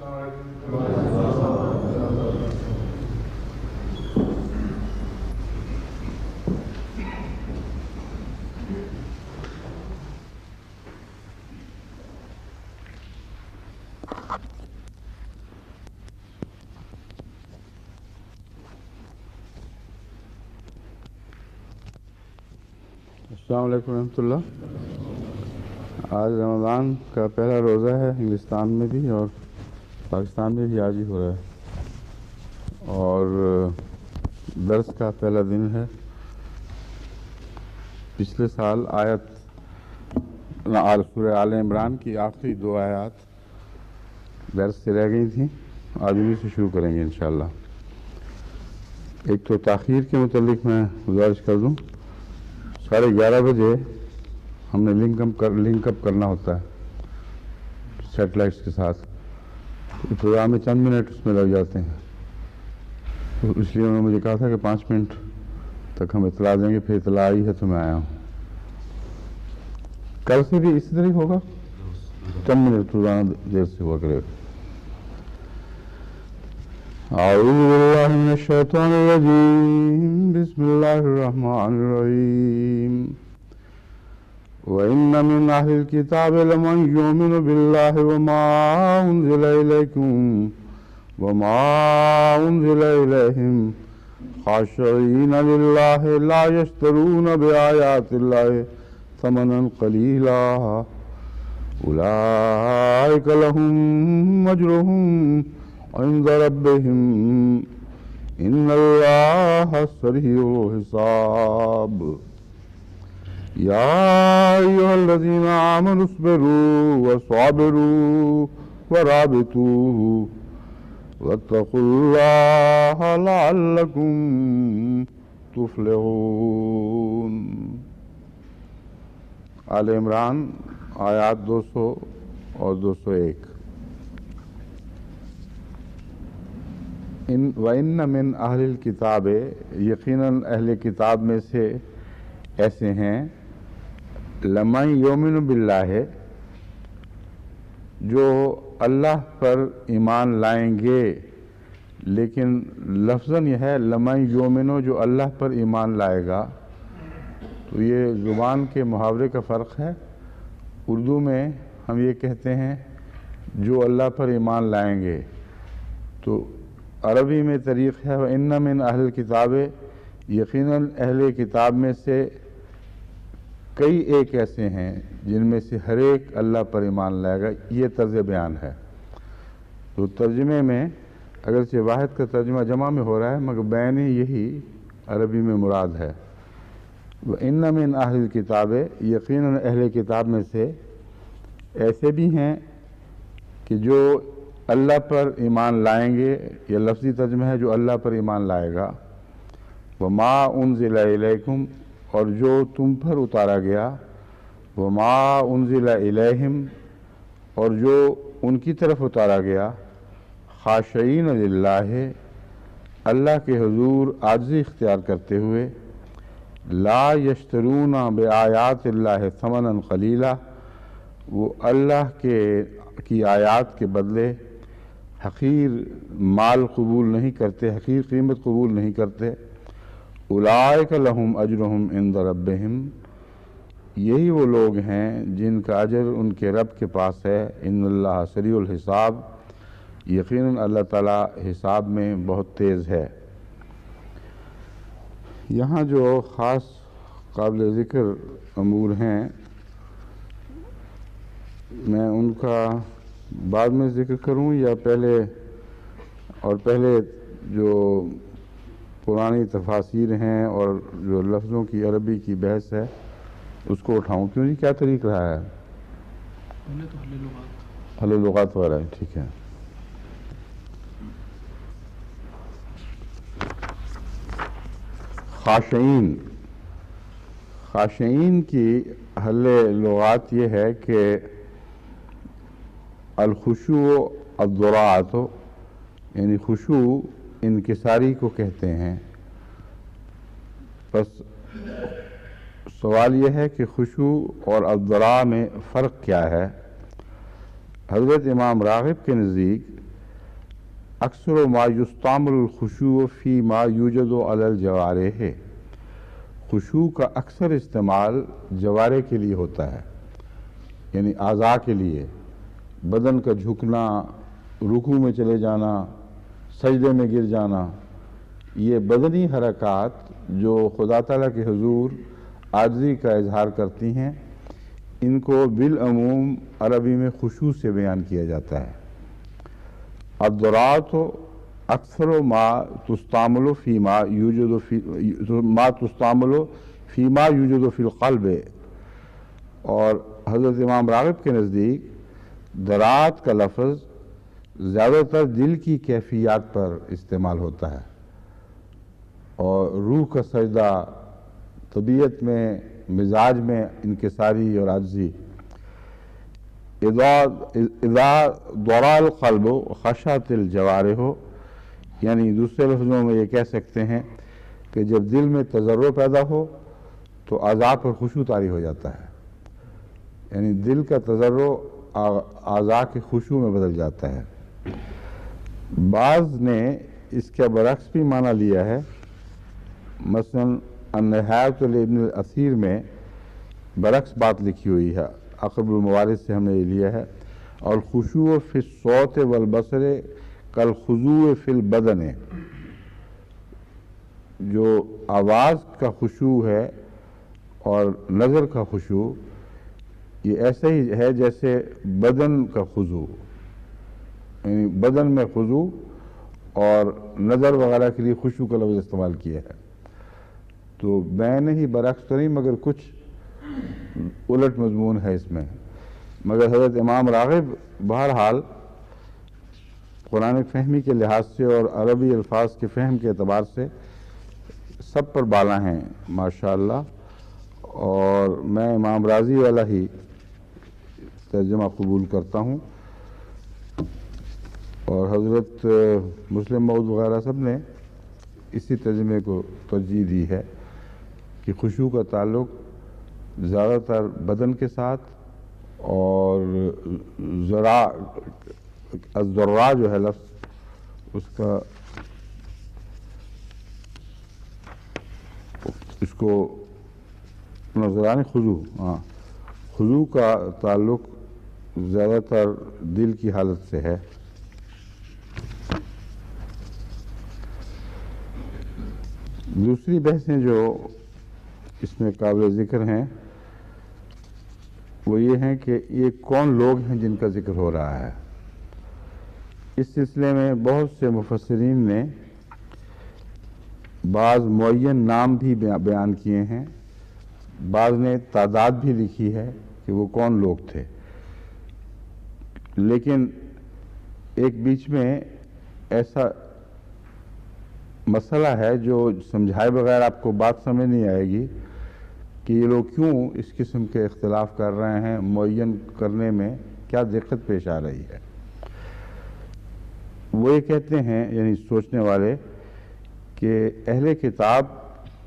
السلام علیکم ورحمۃ اللہ۔ آج رمضان کا پہلا روزہ ہے، انگلستان میں بھی اور پاکستان میں بھی آج ہی ہو رہا ہے، اور درس کا پہلا دن ہے۔ پچھلے سال سورہ آل عمران کی آخری 2 آیات درس سے رہ گئی تھیں، آج انہیں سے شروع کریں گے انشاءاللہ۔ ایک تو تاخیر کے متعلق میں گزارش کر دوں، 11:30 بجے ہم نے لنک اپ کرنا ہوتا ہے سیٹلائٹس کے ساتھ، پروگرام میں چند منٹ اس میں لگ جاتے ہیں، تو اس لیے انہوں نے مجھے کہا تھا کہ 5 منٹ تک ہم اطلاع دیں گے، پھر اطلاع آئی ہے تو میں آیا ہوں۔ کل سے بھی اسی طرح ہوگا، چند منٹ روزانہ دیر سے ہوا کرے گا۔ اعوذ باللہ من الشیطان الرجیم، بسم اللہ الرحمن الرحیم۔ وَإِنَّ مِنْ أَهْلِ الْكِتَابِ لَمَنْ يُؤْمِنُ بِاللَّهِ وَمَا أُنْزِلَ إِلَيْكُمْ وَمَا أُنْزِلَ إِلَيْهِمْ خَاشِعِينَ لِلَّهِ لَا يَشْتَرُونَ بِآيَاتِ اللَّهِ ثَمَنًا قَلِيلًا أُولَئِكَ لَهُمْ أَجْرُهُمْ عند ربهم إن الله سريع الحساب يا أيها الذين آمنوا اصبروا وصابروا ورابطوا واتقوا الله لعلكم تفلحون۔ آل عمران آیات 200 اور 201۔ وَإِنَّ مِنْ أَهْلِ الْكِتَابِ، یقیناً اہل کتاب میں سے ایسے ہیں، لَمَنْ يُؤْمِنُ بِاللَّهِ، جو اللہ پر ایمان لائیں گے، لیکن لفظاً یہ ہے لَمَنْ يُؤْمِنُ، جو اللہ پر ایمان لائے گا، تو یہ زبان کے محاورے کا فرق ہے۔ اردو میں ہم یہ کہتے ہیں جو اللہ پر ایمان لائیں گے، تو عربی میں طریق ہے وَإِنَّ مِنْ أَهْلِ الْكِتَابِ، یقیناً اہل کتاب میں سے کئی ایک ایسے ہیں جن میں سے ہر ایک اللہ پر ایمان لائے گا، یہ طرز بیان ہے۔ تو ترجمے میں اگرچہ واحد کا ترجمہ جمع میں ہو رہا ہے، مگر بین یہی عربی میں مراد ہے۔ وَإِنَّ مِنْ أَهْلِ الْكِتَابِ، یقیناً اہل کتاب میں سے ایسے بھی ہیں کہ جو اللہ پر ایمان لائیں گے، یہ لفظی ترجمہ ہے جو اللہ پر ایمان لائے گا، وَمَا أُنزِلَ إِلَيْكُمْ، اور جو تم پر اتارا گیا، وَمَا أُنزِلَ إِلَيْهِمْ، اور جو ان کی طرف اتارا گیا، خاشعین للہ، اللہ کے حضور عاجزی اختیار کرتے ہوئے، لا یشترون بآیات اللہ ثمنا قلیلا، وہ اللہ کی آیات کے بدلے حقیر مال قبول نہیں کرتے، حقیر قیمت قبول نہیں کرتے۔ اولئک لہم اجرہم عند ربہم، یہی وہ لوگ ہیں جن کا اجر ان کے رب کے پاس ہے۔ ان اللہ سریع الحساب، یقیناً اللہ تعالیٰ حساب میں بہت تیز ہے۔ یہاں جو خاص قابل ذکر امور ہیں، میں ان کا بعد میں ذکر کروں یا پہلے جو پرانی تفاسیر ہیں اور جو لفظوں کی عربی کی بحث ہے اس کو اٹھاؤں؟ کیوں جی، کیا طریق رہا ہے؟ حل لغات وغیرہ ہے، ٹھیک ہے۔ خاشعین کی حل لغات یہ ہے کہ الخشوع الضراعۃ، یعنی خشوع انکساری کو کہتے ہیں۔ بس سوال یہ ہے کہ خشوع اور الضراع میں فرق کیا ہے؟ حضرت امام راغب کے نزدیک اکثر ما یستعمل الخشوع فی ما یوجد علی الجوارح ہے، خشوع کا اکثر استعمال جوارح کے لیے ہوتا ہے، یعنی اعضاء کے لیے، بدن کا جھکنا، رکوع میں چلے جانا، سجدے میں گر جانا، یہ بدنی حرکات جو خدا تعالیٰ کے حضور عاجزی کا اظہار کرتی ہیں، ان کو بالعموم عربی میں خشوع سے بیان کیا جاتا ہے۔ الضراعۃ اکثر ما تستعمل فیما یوجد فی القلب، اور حضرت امام راغب کے نزدیک ضراعت کا لفظ زیادہ تر دل کی کیفیات پر استعمال ہوتا ہے، اور روح کا سجدہ، طبیعت میں، مزاج میں انکساری اور عاجزی۔ اذا ضرع القلب خشعت الجوارح، یعنی دوسرے لفظوں میں یہ کہہ سکتے ہیں کہ جب دل میں تضرع پیدا ہو تو اعضاء پر خشوع طاری ہو جاتا ہے، یعنی دل کا تضرع اعضاء کے خشوع میں بدل جاتا ہے۔ بعض نے اس کا برعکس بھی معنی لیا ہے، مثلا النہایۃ لابن الاثیر میں برعکس بات لکھی ہوئی ہے، اقرب الموارد سے ہم نے یہ لیا ہے، اور الخشوع فی الصوت والبصر کالخضوع فی البدن، جو آواز کا خشوع ہے اور نظر کا خشوع، یہ ایسا ہی ہے جیسے بدن کا خضوع، یعنی بدن میں خضوع اور نظر وغیرہ کے لیے خشوع کا لفظ استعمال کیا ہے۔ تو میں نے ہی برعکس تو نہیں، مگر کچھ الٹ مضمون ہے اس میں، مگر حضرت امام راغب بہرحال قرآن فہمی کے لحاظ سے اور عربی الفاظ کے فہم کے اعتبار سے سب پر بالا ہیں ماشاءاللہ، اور میں امام راضی والا ہی ترجمہ قبول کرتا ہوں، اور حضرت مسلم موعود وغیرہ سب نے اسی ترجمے کو ترجیح دی ہے کہ خشوع کا تعلق زیادہ تر بدن کے ساتھ، اور الضراع جو ہے لفظ، اس کو نظران خضوع کا تعلق زیادہ تر دل کی حالت سے ہے۔ دوسری بحثیں جو اس میں قابل ذکر ہیں وہ یہ ہیں کہ یہ کون لوگ ہیں جن کا ذکر ہو رہا ہے۔ اس سلسلے میں بہت سے مفسرین نے بعض معین نام بھی بیان کیے ہیں، بعض نے تعداد بھی لکھی ہے کہ وہ کون لوگ تھے، لیکن ایک بیچ میں ایسا مسئلہ ہے جو سمجھائے بغیر آپ کو بات سمجھ نہیں آئے گی کہ یہ لوگ کیوں اس قسم کے اختلاف کر رہے ہیں، معین کرنے میں کیا دقت پیش آ رہی ہے۔ وہ یہ کہتے ہیں، یعنی سوچنے والے، کہ اہل کتاب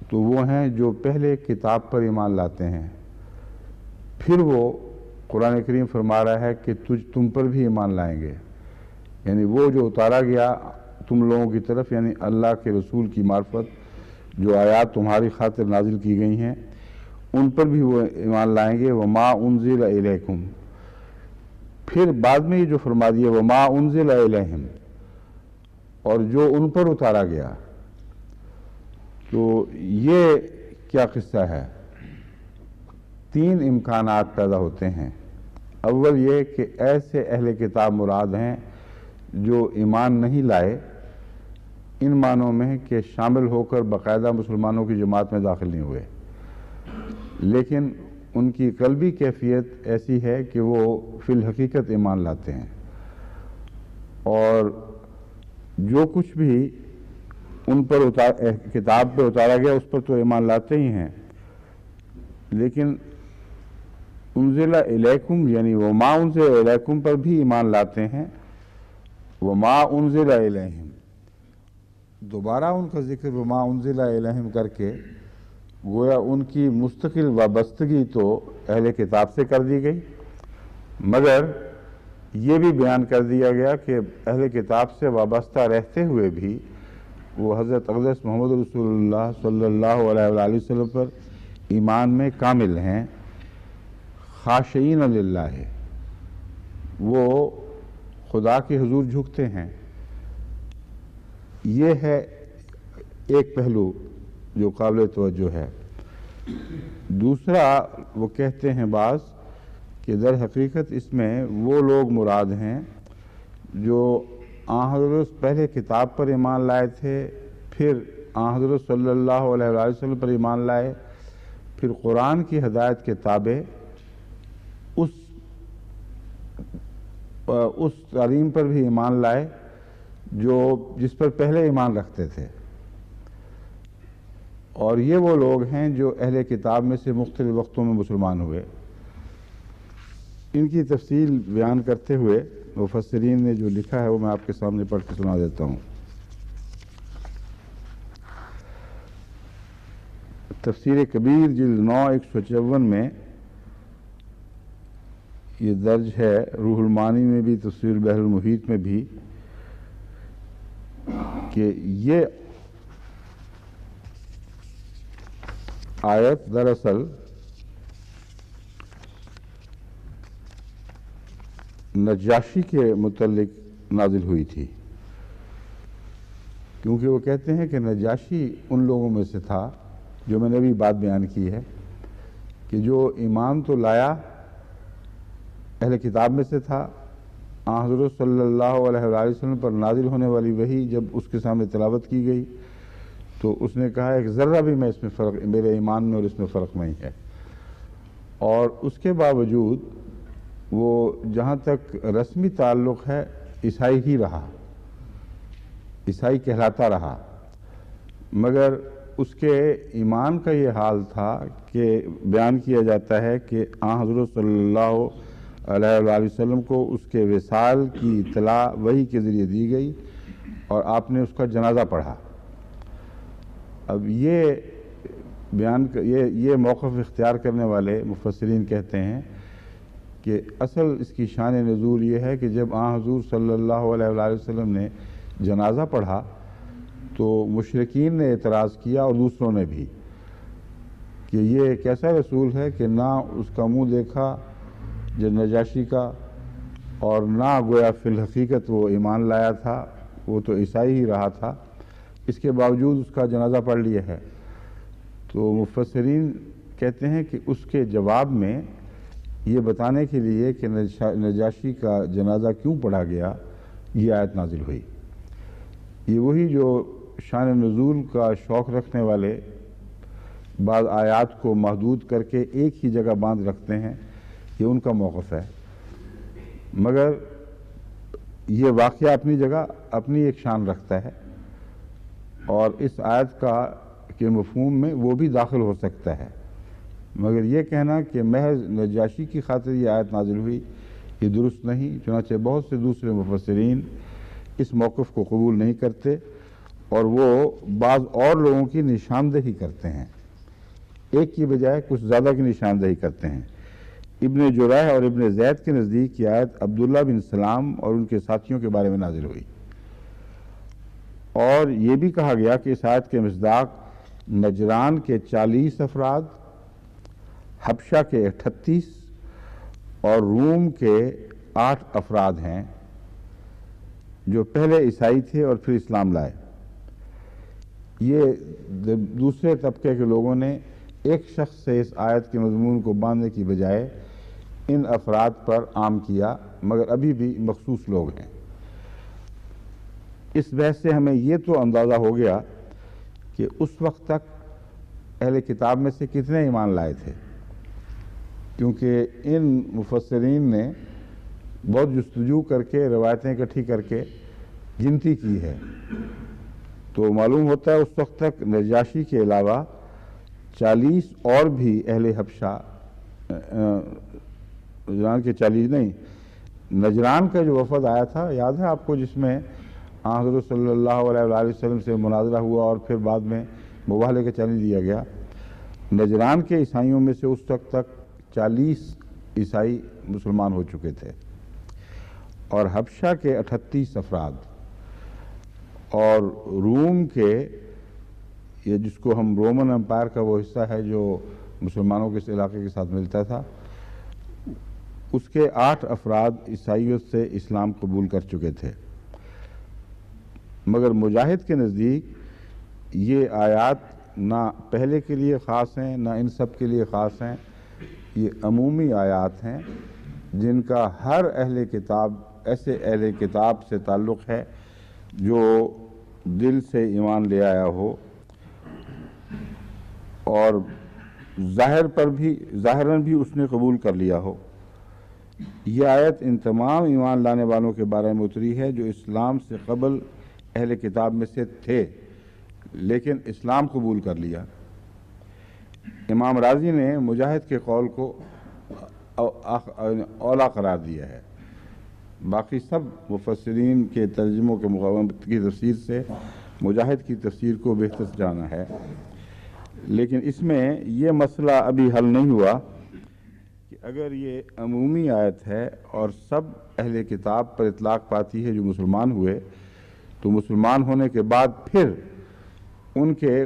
تو وہ ہیں جو پہلے کتاب پر ایمان لاتے ہیں، پھر وہ قرآن کریم فرما رہا ہے کہ تم پر بھی ایمان لائیں گے، یعنی وہ جو اتارا گیا تم لوگوں کی طرف، یعنی اللہ کے رسول کی معرفت جو آیات تمہاری خاطر نازل کی گئی ہیں ان پر بھی وہ ایمان لائیں گے۔ وما انزل الیکم، پھر بعد میں یہ جو فرما دیا وما انزل الیہم، اور جو ان پر اتارا گیا، تو یہ کیا قصہ ہے؟ تین امکانات پیدا ہوتے ہیں۔ اول یہ کہ ایسے اہل کتاب مراد ہیں جو ایمان نہیں لائے، ان معنوں میں کہ شامل ہو کر باقاعدہ مسلمانوں کی جماعت میں داخل نہیں ہوئے، لیکن ان کی قلبی کیفیت ایسی ہے کہ وہ فی الحقیقت ایمان لاتے ہیں، اور جو کچھ بھی ان پر کتاب پہ اتارا گیا اس پر تو ایمان لاتے ہی ہیں، لیکن انزل الیکم یعنی وما انزل الیکم پر بھی ایمان لاتے ہیں، وما انزل الیہم، دوبارہ ان کا ذکر وما انزل الیہم کر کے گویا ان کی مستقل وابستگی تو اہل کتاب سے کر دی گئی، مگر یہ بھی بیان کر دیا گیا کہ اہل کتاب سے وابستہ رہتے ہوئے بھی وہ حضرت اقدس محمد رسول اللہ صلی اللہ علیہ وآلہ وسلم پر ایمان میں کامل ہیں، خاشعین للہ، وہ خدا کے حضور جھکتے ہیں۔ یہ ہے ایک پہلو جو قابل توجہ ہے۔ دوسرا وہ کہتے ہیں بعض کہ در حقیقت اس میں وہ لوگ مراد ہیں جو آن حضرت پہلے کتاب پر ایمان لائے تھے، پھر آن حضرت صلی اللہ علیہ وآلہ وسلم پر ایمان لائے، پھر قرآن کی ہدایت کے تابع اس تعلیم پر بھی ایمان لائے جس پر پہلے ایمان رکھتے تھے۔ اور یہ وہ لوگ ہیں جو اہل کتاب میں سے مختلف وقتوں میں مسلمان ہوئے۔ ان کی تفصیل بیان کرتے ہوئے مفسرین نے جو لکھا ہے وہ میں آپ کے سامنے پڑھ کے سنا دیتا ہوں۔ تفسیر کبیر جلد 9 154 میں یہ درج ہے، روح المعانی میں بھی، تفسیر بحر المحیط میں بھی، کہ یہ آیت دراصل نجاشی کے متعلق نازل ہوئی تھی، کیونکہ وہ کہتے ہیں کہ نجاشی ان لوگوں میں سے تھا، جو میں نے ابھی بات بیان کی ہے، کہ جو ایمان تو لایا اہل کتاب میں سے تھا، آن حضرت صلی اللہ علیہ وآلہ وسلم پر نازل ہونے والی وحی جب اس کے سامنے تلاوت کی گئی تو اس نے کہا ایک ذرہ بھی میں اس میں فرق، میرے ایمان میں اور اس میں فرق نہیں ہے، اور اس کے باوجود وہ جہاں تک رسمی تعلق ہے عیسائی ہی رہا، عیسائی کہلاتا رہا، مگر اس کے ایمان کا یہ حال تھا کہ بیان کیا جاتا ہے کہ آن حضرت صلی اللہ علیہ وآلہ وسلم کو اس کے وصال کی اطلاع وحی کے ذریعے دی گئی اور آپ نے اس کا جنازہ پڑھا۔ اب یہ موقف اختیار کرنے والے مفسرین کہتے ہیں کہ اصل اس کی شان نزول یہ ہے کہ جب آن حضور صلی اللہ علیہ وآلہ وسلم نے جنازہ پڑھا تو مشرکین نے اعتراض کیا اور دوسروں نے بھی کہ یہ ایک ایسا رسول ہے کہ نہ اس کا منہ دیکھا جو نجاشی کا، اور نہ گویا فی الحقیقت وہ ایمان لایا تھا، وہ تو عیسائی ہی رہا تھا، اس کے باوجود اس کا جنازہ پڑھ لیا ہے۔ تو مفسرین کہتے ہیں کہ اس کے جواب میں یہ بتانے کے لیے کہ نجاشی کا جنازہ کیوں پڑھا گیا، یہ آیت نازل ہوئی۔ یہ وہی جو شان نزول کا شوق رکھنے والے بعض آیات کو محدود کر کے ایک ہی جگہ باندھ رکھتے ہیں، یہ ان کا موقف ہے، مگر یہ واقعہ اپنی جگہ اپنی ایک شان رکھتا ہے، اور اس آیت کے مفہوم میں وہ بھی داخل ہو سکتا ہے، مگر یہ کہنا کہ محض نجاشی کی خاطر یہ آیت نازل ہوئی یہ درست نہیں۔ چنانچہ بہت سے دوسرے مفسرین اس موقف کو قبول نہیں کرتے اور وہ بعض اور لوگوں کی نشاندہی کرتے ہیں، ایک کی بجائے کچھ زیادہ کی نشاندہی کرتے ہیں۔ ابن جريح اور ابن زید کے نزدیک یہ آیت عبداللہ بن سلام اور ان کے ساتھیوں کے بارے میں نازل ہوئی، اور یہ بھی کہا گیا کہ اس آیت کے مصداق نجران کے 40 افراد، حبشہ کے 38 اور روم کے 8 افراد ہیں جو پہلے عیسائی تھے اور پھر اسلام لائے۔ یہ دوسرے طبقے کے لوگوں نے ایک شخص سے اس آیت کے مضمون کو باندھنے کی بجائے ان افراد پر عام کیا، مگر ابھی بھی مخصوص لوگ ہیں۔ اس بحث سے ہمیں یہ تو اندازہ ہو گیا کہ اس وقت تک اہل کتاب میں سے کتنے ایمان لائے تھے، کیونکہ ان مفسرین نے بہت جستجو کر کے روایتیں اکٹھی کر کے گنتی کی ہے، تو معلوم ہوتا ہے اس وقت تک نجاشی کے علاوہ 40 اور بھی اہل حبشہ، نجران کے 40 نہیں، نجران کا جو وفد آیا تھا یاد ہے آپ کو، جس میں حضرت صلی اللہ علیہ وآلہ وسلم سے مناظرہ ہوا اور پھر بعد میں مباہلے کا چیلنج دیا گیا۔ نجران کے عیسائیوں میں سے اس وقت تک 40 عیسائی مسلمان ہو چکے تھے، اور حبشہ کے 38 افراد اور روم کے، یہ جس کو ہم رومن امپائر کا وہ حصہ ہے جو مسلمانوں کے اس علاقے کے ساتھ ملتا تھا، اس کے 8 افراد عیسائیت سے اسلام قبول کر چکے تھے۔ مگر مجاہد کے نزدیک یہ آیات نہ پہلے کے لیے خاص ہیں نہ ان سب کے لیے خاص ہیں، یہ عمومی آیات ہیں جن کا ہر اہل کتاب، ایسے اہل کتاب سے تعلق ہے جو دل سے ایمان لے آیا ہو اور ظاہراً بھی اس نے قبول کر لیا ہو۔ یہ آیت ان تمام ایمان لانے والوں کے بارے میں اتری ہے جو اسلام سے قبل اہل کتاب میں سے تھے لیکن اسلام قبول کر لیا۔ امام راضی نے مجاہد کے قول کو اولا قرار دیا ہے۔ باقی سب مفسرین کے ترجموں کے مقابلے کی تفسیر سے مجاہد کی تفسیر کو بہتر جانا ہے، لیکن اس میں یہ مسئلہ ابھی حل نہیں ہوا کہ اگر یہ عمومی آیت ہے اور سب اہل کتاب پر اطلاق پاتی ہے جو مسلمان ہوئے، تو مسلمان ہونے کے بعد پھر ان کے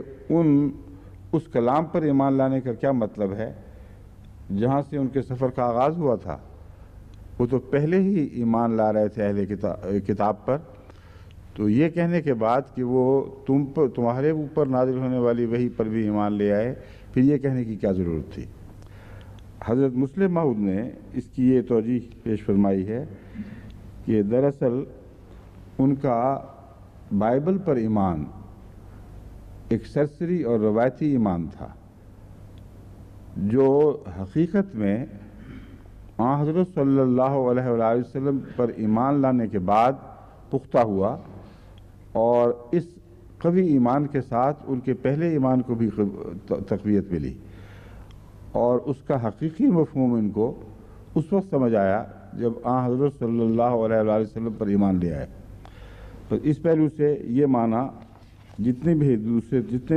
اس کلام پر ایمان لانے کا کیا مطلب ہے جہاں سے ان کے سفر کا آغاز ہوا تھا؟ وہ تو پہلے ہی ایمان لا رہے تھے اہل کتاب پر، تو یہ کہنے کے بعد کہ وہ تمہارے اوپر نازل ہونے والی وحی پر بھی ایمان لے آئے، پھر یہ کہنے کی کیا ضرورت تھی؟ حضرت مسلم موعود نے اس کی یہ توجیہ پیش فرمائی ہے کہ دراصل ان کا بائبل پر ایمان ایک سرسری اور روایتی ایمان تھا جو حقیقت میں حضرت صلی اللہ علیہ وآلہ وسلم پر ایمان لانے کے بعد پختہ ہوا، اور اس قوی ایمان کے ساتھ ان کے پہلے ایمان کو بھی تقویت ملی، اور اس کا حقیقی مفہوم ان کو اس وقت سمجھ آیا جب حضرت صلی اللہ علیہ وآلہ وسلم پر ایمان لے آئے۔ تو اس پہلو سے یہ معنی جتنے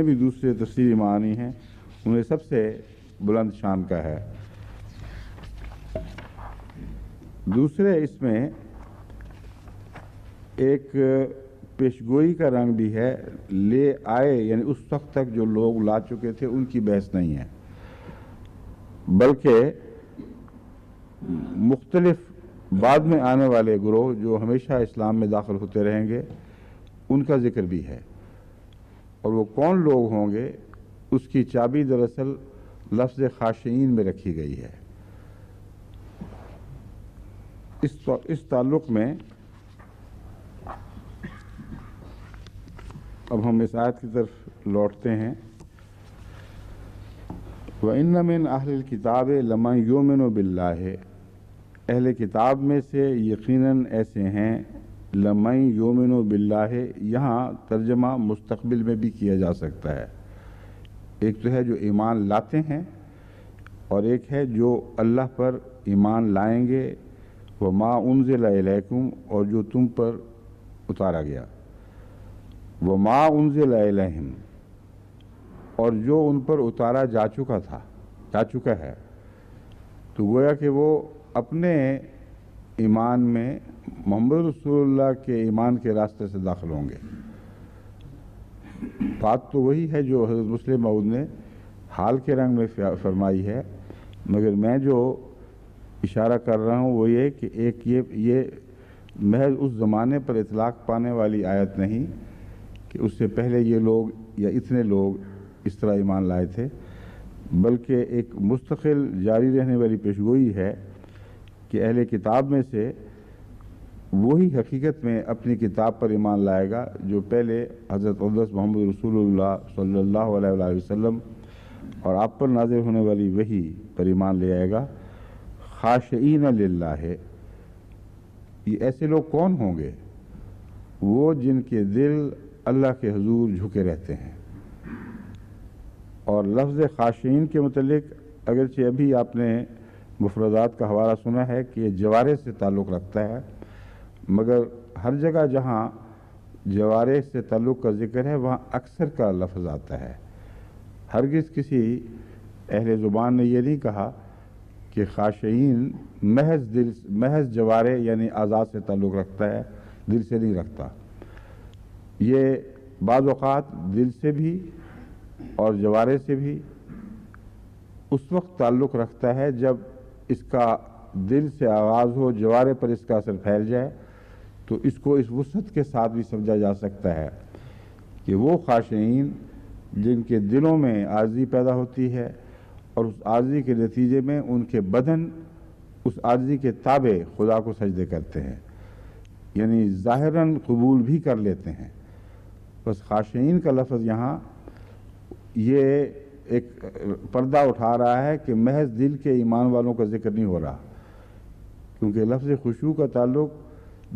بھی دوسرے تفسیری معنی ہیں انہیں سب سے بلند شان کا ہے۔ دوسرے اس میں ایک پیشگوئی کا رنگ بھی ہے، لے آئے یعنی اس وقت تک جو لوگ لا چکے تھے ان کی بحث نہیں ہے، بلکہ مختلف بعد میں آنے والے گروہ جو ہمیشہ اسلام میں داخل ہوتے رہیں گے ان کا ذکر بھی ہے، اور وہ کون لوگ ہوں گے اس کی چابی دراصل لفظ خاشعین میں رکھی گئی ہے۔ اس تعلق میں اب ہم اس آیت کی طرف لوٹتے ہیں۔ وَإِنَّ مِنْ أَهْلِ الْكِتَابِ لَمَنْ يُؤْمِنُ بِاللَّهِ، اہل کتاب میں سے یقیناً ایسے ہیں، لَمَنْ يُؤْمِنُ بِاللَّهِ یہاں ترجمہ مستقبل میں بھی کیا جا سکتا ہے۔ ایک تو ہے جو ایمان لاتے ہیں اور ایک ہے جو اللہ پر ایمان لائیں گے، وَمَا أُنزِلَ إِلَيْكُمْ اور جو تم پر اتارا گیا، وَمَا أُنزِلَ إِلَيْهِمْ اور جو ان پر اتارا جا چکا ہے، تو گویا کہ وہ اپنے ایمان میں محمد رسول اللہ کے ایمان کے راستے سے داخل ہوں گے۔ بات تو وہی ہے جو حضرت مسلم موعود نے حال کے رنگ میں فرمائی ہے، مگر میں جو اشارہ کر رہا ہوں وہ یہ کہ ایک یہ محض اس زمانے پر اطلاق پانے والی آیت نہیں کہ اس سے پہلے یہ لوگ یا اتنے لوگ اس طرح ایمان لائے تھے، بلکہ ایک مستقل جاری رہنے والی پیشگوئی ہے کہ اہل کتاب میں سے وہی حقیقت میں اپنی کتاب پر ایمان لائے گا جو پہلے حضرت اقدس محمد رسول اللہ صلی اللہ علیہ وآلہ وسلم اور آپ پر نازل ہونے والی وحی پر ایمان لے آئے گا، خاشعین للہ۔ یہ ایسے لوگ کون ہوں گے؟ وہ جن کے دل اللہ کے حضور جھکے رہتے ہیں۔ اور لفظ خاشعین کے متعلق اگرچہ ابھی آپ نے مفردات کا حوالہ سنا ہے کہ یہ جوارح سے تعلق رکھتا ہے، مگر ہر جگہ جہاں جوارح سے تعلق کا ذکر ہے وہاں اکثر کا لفظ آتا ہے۔ ہرگز کسی اہل زبان نے یہ نہیں کہا کہ خاشعین محض جوارے یعنی اعضاء سے تعلق رکھتا ہے، دل سے نہیں رکھتا۔ یہ بعض اوقات دل سے بھی اور جوارے سے بھی اس وقت تعلق رکھتا ہے جب اس کا دل سے آغاز ہو، جوارے پر اس کا اثر پھیل جائے، تو اس کو اس وسعت کے ساتھ بھی سمجھا جا سکتا ہے کہ وہ خاشعین جن کے دلوں میں عاجزی پیدا ہوتی ہے اور اس عاجزی کے نتیجے میں ان کے بدن اس عاجزی کے تابع خدا کو سجدے کرتے ہیں، یعنی ظاہراً قبول بھی کر لیتے ہیں۔ بس خاشعین کا لفظ یہاں یہ ایک پردہ اٹھا رہا ہے کہ محض دل کے ایمان والوں کا ذکر نہیں ہو رہا، کیونکہ لفظ خشوع کا تعلق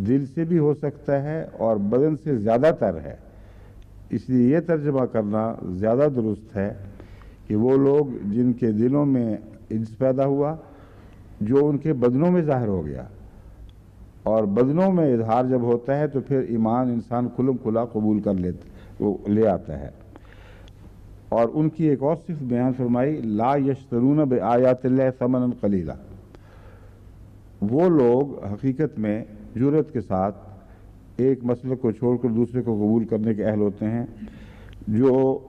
دل سے بھی ہو سکتا ہے اور بدن سے زیادہ تر ہے، اس لیے یہ ترجمہ کرنا زیادہ درست ہے کہ وہ لوگ جن کے دلوں میں عجز پیدا ہوا جو ان کے بدنوں میں ظاہر ہو گیا، اور بدنوں میں اظہار جب ہوتا ہے تو پھر ایمان انسان کھلم کھلا قبول کر لے آتا ہے۔ اور ان کی ایک اور صفت بیان فرمائی، لا یشترون بآیات اللہ ثمنا قلیلا، وہ لوگ حقیقت میں جرأت کے ساتھ ایک مسلک کو چھوڑ کر دوسرے کو قبول کرنے کے اہل ہوتے ہیں، جو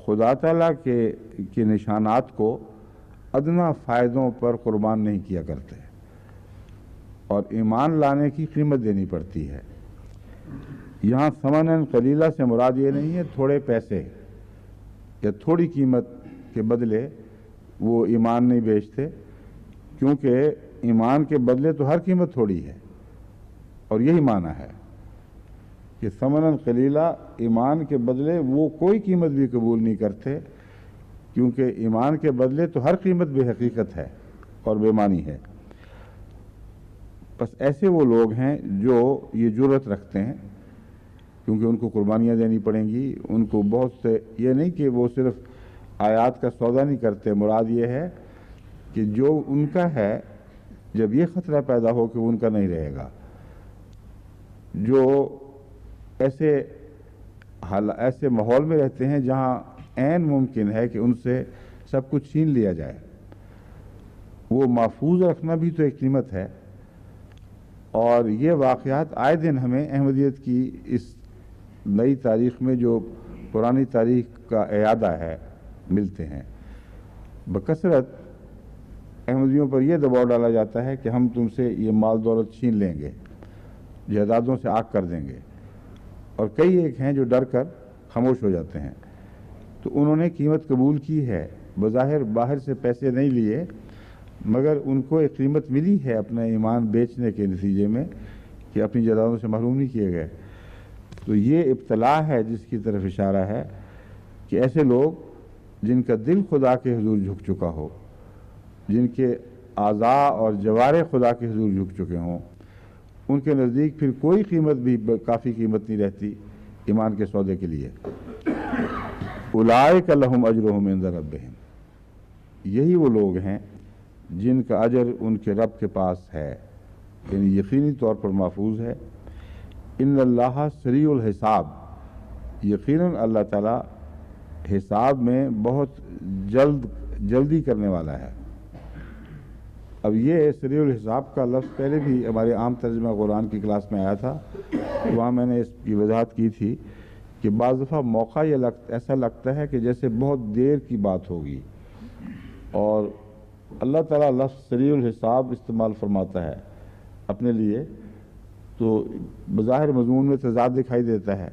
خدا تعالیٰ کے نشانات کو ادنا فائدوں پر قربان نہیں کیا کرتے، اور ایمان لانے کی قیمت دینی پڑتی ہے۔ یہاں ثمناً قلیلہ سے مراد یہ نہیں ہے تھوڑے پیسے یا تھوڑی قیمت کے بدلے وہ ایمان نہیں بیچتے، کیونکہ ایمان کے بدلے تو ہر قیمت تھوڑی ہے، اور یہی معنی ہے کہ ثمناً قلیلہ ایمان کے بدلے وہ کوئی قیمت بھی قبول نہیں کرتے، کیونکہ ایمان کے بدلے تو ہر قیمت بے حقیقت ہے اور بے معنی ہے۔ بس ایسے وہ لوگ ہیں جو یہ جرأت رکھتے ہیں، کیونکہ ان کو قربانیاں دینی پڑیں گی، ان کو بہت سے، یہ نہیں کہ وہ صرف آیات کا سودا نہیں کرتے، مراد یہ ہے کہ جو ان کا ہے جب یہ خطرہ پیدا ہو کہ ان کا نہیں رہے گا، جو ایسے ماحول میں رہتے ہیں جہاں عین ممکن ہے کہ ان سے سب کچھ چھین لیا جائے، وہ محفوظ رکھنا بھی تو ایک قیمت ہے۔ اور یہ واقعات آئے دن ہمیں احمدیت کی اس نئی تاریخ میں جو پرانی تاریخ کا اعادہ ہے ملتے ہیں۔ بکثرت احمدیوں پر یہ دباؤ ڈالا جاتا ہے کہ ہم تم سے یہ مال دولت چھین لیں گے، جائیدادوں سے آگ کر دیں گے، اور کئی ایک ہیں جو ڈر کر خاموش ہو جاتے ہیں۔ تو انہوں نے قیمت قبول کی ہے، بظاہر باہر سے پیسے نہیں لیے، مگر ان کو ایک قیمت ملی ہے اپنا ایمان بیچنے کے نتیجے میں کہ اپنی جائیدادوں سے محروم نہیں کیے گئے۔ تو یہ ابتلا ہے جس کی طرف اشارہ ہے کہ ایسے لوگ جن کا دل خدا کے حضور جھک چکا ہو، جن کے اعضاء اور جوارے خدا کے حضور جھک چکے ہوں، ان کے نزدیک پھر کوئی قیمت بھی کافی قیمت نہیں رہتی ایمان کے سودے کے لیے۔ اولئک لہم اجرہم عند ربہم، یہی وہ لوگ ہیں جن کا اجر ان کے رب کے پاس ہے، یعنی یقینی طور پر محفوظ ہے۔ ان اللہ سریع الحساب، یقیناً اللہ تعالیٰ حساب میں بہت جلدی کرنے والا ہے۔ اب یہ سریع الحساب کا لفظ پہلے بھی ہمارے عام ترجمہ قرآن کی کلاس میں آیا تھا، وہاں میں نے اس کی وضاحت کی تھی کہ بعض دفعہ موقع ایسا لگتا ہے کہ جیسے بہت دیر کی بات ہوگی، اور اللہ تعالیٰ لفظ سریع الحساب استعمال فرماتا ہے اپنے لیے، تو بظاہر مضمون میں تضاد دکھائی دیتا ہے۔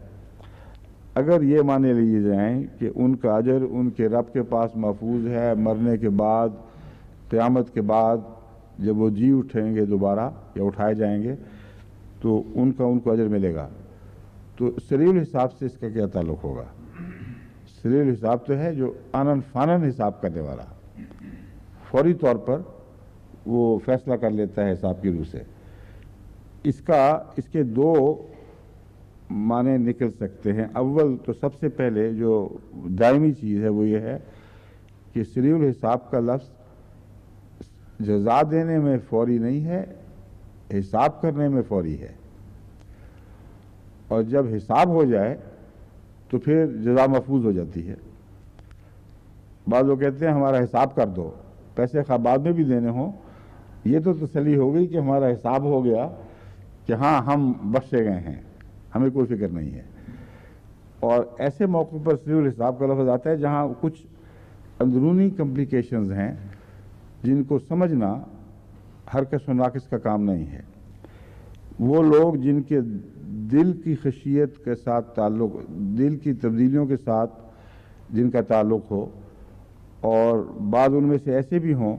اگر یہ معنی لیے جائیں کہ ان کا اجر ان کے رب کے پاس محفوظ ہے، مرنے کے بعد، قیامت کے بعد جب وہ جی اٹھیں گے دوبارہ یا اٹھائے جائیں گے تو ان کو اجر ملے گا، تو سریع الحساب سے اس کا کیا تعلق ہوگا؟ سریع الحساب تو ہے جو آنن فانن حساب کرنے والا، فوری طور پر وہ فیصلہ کر لیتا ہے حساب کی روح سے۔ اس کے دو معنی نکل سکتے ہیں۔ اول تو سب سے پہلے جو دائمی چیز ہے وہ یہ ہے کہ سریع الحساب کا لفظ جزا دینے میں فوری نہیں ہے، حساب کرنے میں فوری ہے، اور جب حساب ہو جائے تو پھر جزا محفوظ ہو جاتی ہے۔ بعض لوگ کہتے ہیں ہمارا حساب کر دو، پیسے خواہ بعد میں بھی دینے ہوں یہ تو تسلی ہو گئی کہ ہمارا حساب ہو گیا کہ ہاں ہم بخشے گئے ہیں، ہمیں کوئی فکر نہیں ہے۔ اور ایسے موقع پر سریع الحساب کا لفظ آتا ہے جہاں کچھ اندرونی کمپلیکیشنز ہیں جن کو سمجھنا ہر کس و ناقص کا کام نہیں ہے۔ وہ لوگ جن کے دل کی خشیت کے ساتھ تعلق، دل کی تبدیلیوں کے ساتھ جن کا تعلق ہو، اور بعض ان میں سے ایسے بھی ہوں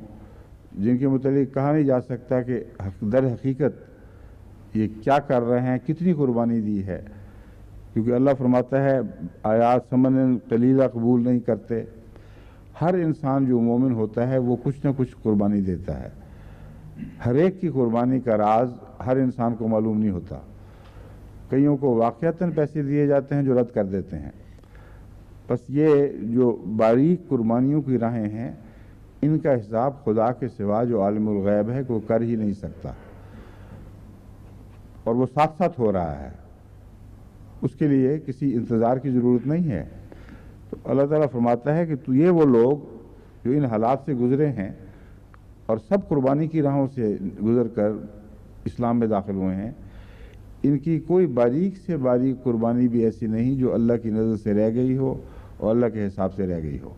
جن کے متعلق کہا نہیں جا سکتا کہ در حقیقت یہ کیا کر رہے ہیں، کتنی قربانی دی ہے، کیونکہ اللہ فرماتا ہے آیات ثمن قلیلہ قبول نہیں کرتے۔ ہر انسان جو مومن ہوتا ہے وہ کچھ نہ کچھ قربانی دیتا ہے۔ ہر ایک کی قربانی کا راز ہر انسان کو معلوم نہیں ہوتا۔ کئیوں کو واقعتاً پیسے دیے جاتے ہیں جو رد کر دیتے ہیں۔ بس یہ جو باریک قربانیوں کی راہیں ہیں، ان کا حساب خدا کے سوا جو عالم الغیب ہے وہ کر ہی نہیں سکتا، اور وہ ساتھ ساتھ ہو رہا ہے، اس کے لیے کسی انتظار کی ضرورت نہیں ہے۔ تو اللہ تعالیٰ فرماتا ہے کہ تو یہ وہ لوگ جو ان حالات سے گزرے ہیں اور سب قربانی کی راہوں سے گزر کر اسلام میں داخل ہوئے ہیں، ان کی کوئی باریک سے باریک قربانی بھی ایسی نہیں جو اللہ کی نظر سے رہ گئی ہو اور اللہ کے حساب سے رہ گئی ہو۔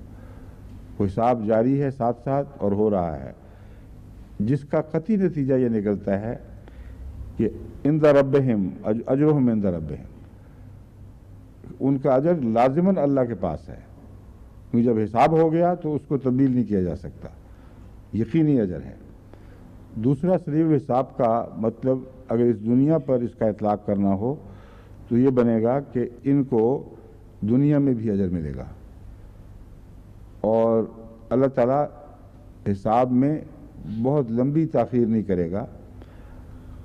وہ حساب جاری ہے ساتھ ساتھ اور ہو رہا ہے، جس کا قطعی نتیجہ یہ نکلتا ہے کہ عند ربہم اجرہم عند ربہم، ان کا اجر لازماً اللہ کے پاس ہے، کیونکہ جب حساب ہو گیا تو اس کو تبدیل نہیں کیا جا سکتا، یقینی اجر ہے۔ دوسرا سریع الحساب کا مطلب اگر اس دنیا پر اس کا اطلاق کرنا ہو تو یہ بنے گا کہ ان کو دنیا میں بھی اجر ملے گا، اور اللہ تعالیٰ حساب میں بہت لمبی تاخیر نہیں کرے گا،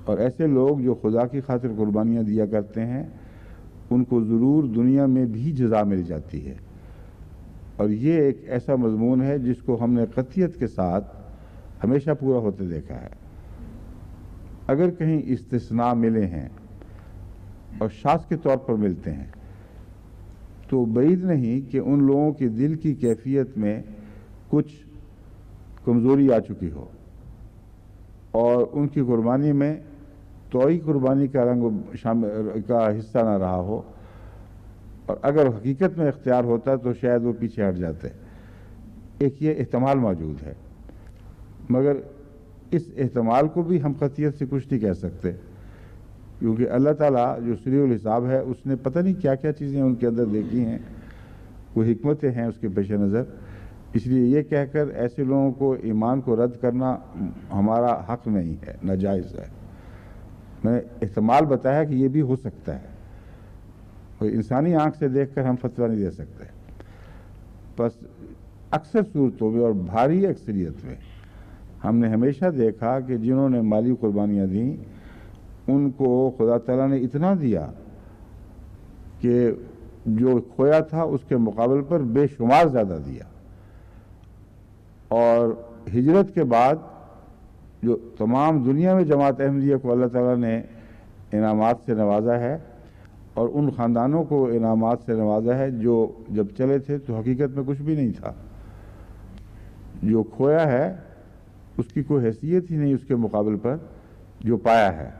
اور ایسے لوگ جو خدا کی خاطر قربانیاں دیا کرتے ہیں ان کو ضرور دنیا میں بھی جزا مل جاتی ہے۔ اور یہ ایک ایسا مضمون ہے جس کو ہم نے قطعیت کے ساتھ ہمیشہ پورا ہوتے دیکھا ہے۔ اگر کہیں استثناء ملے ہیں اور شاذ کے طور پر ملتے ہیں تو بعید نہیں کہ ان لوگوں کے دل کی کیفیت میں کچھ کمزوری آ چکی ہو اور ان کی قربانی میں توئی قربانی کا رنگ کا حصہ نہ رہا ہو، اور اگر حقیقت میں اختیار ہوتا تو شاید وہ پیچھے ہٹ جاتے۔ ایک یہ احتمال موجود ہے، مگر اس احتمال کو بھی ہم قطعیت سے کچھ نہیں کہہ سکتے، کیونکہ اللہ تعالیٰ جو سریع الحساب ہے اس نے پتہ نہیں کیا کیا چیزیں ان کے اندر دیکھی ہیں، کوئی حکمتیں ہیں اس کے پیش نظر۔ اس لیے یہ کہہ کر ایسے لوگوں کو ایمان کو رد کرنا ہمارا حق نہیں ہے، ناجائز ہے۔ میں نے احتمال بتایا کہ یہ بھی ہو سکتا ہے، کوئی انسانی آنکھ سے دیکھ کر ہم فتویٰ نہیں دے سکتے۔ بس اکثر صورتوں میں اور بھاری اکثریت میں ہم نے ہمیشہ دیکھا کہ جنہوں نے مالی قربانیاں دیں ان کو خدا تعالیٰ نے اتنا دیا کہ جو کھویا تھا اس کے مقابل پر بے شمار زیادہ دیا، اور ہجرت کے بعد جو تمام دنیا میں جماعت احمدیہ کو اللہ تعالیٰ نے انعامات سے نوازا ہے، اور ان خاندانوں کو انعامات سے نوازا ہے جو جب چلے تھے تو حقیقت میں کچھ بھی نہیں تھا۔ جو کھویا ہے اس کی کوئی حیثیت ہی نہیں اس کے مقابل پر جو پایا ہے۔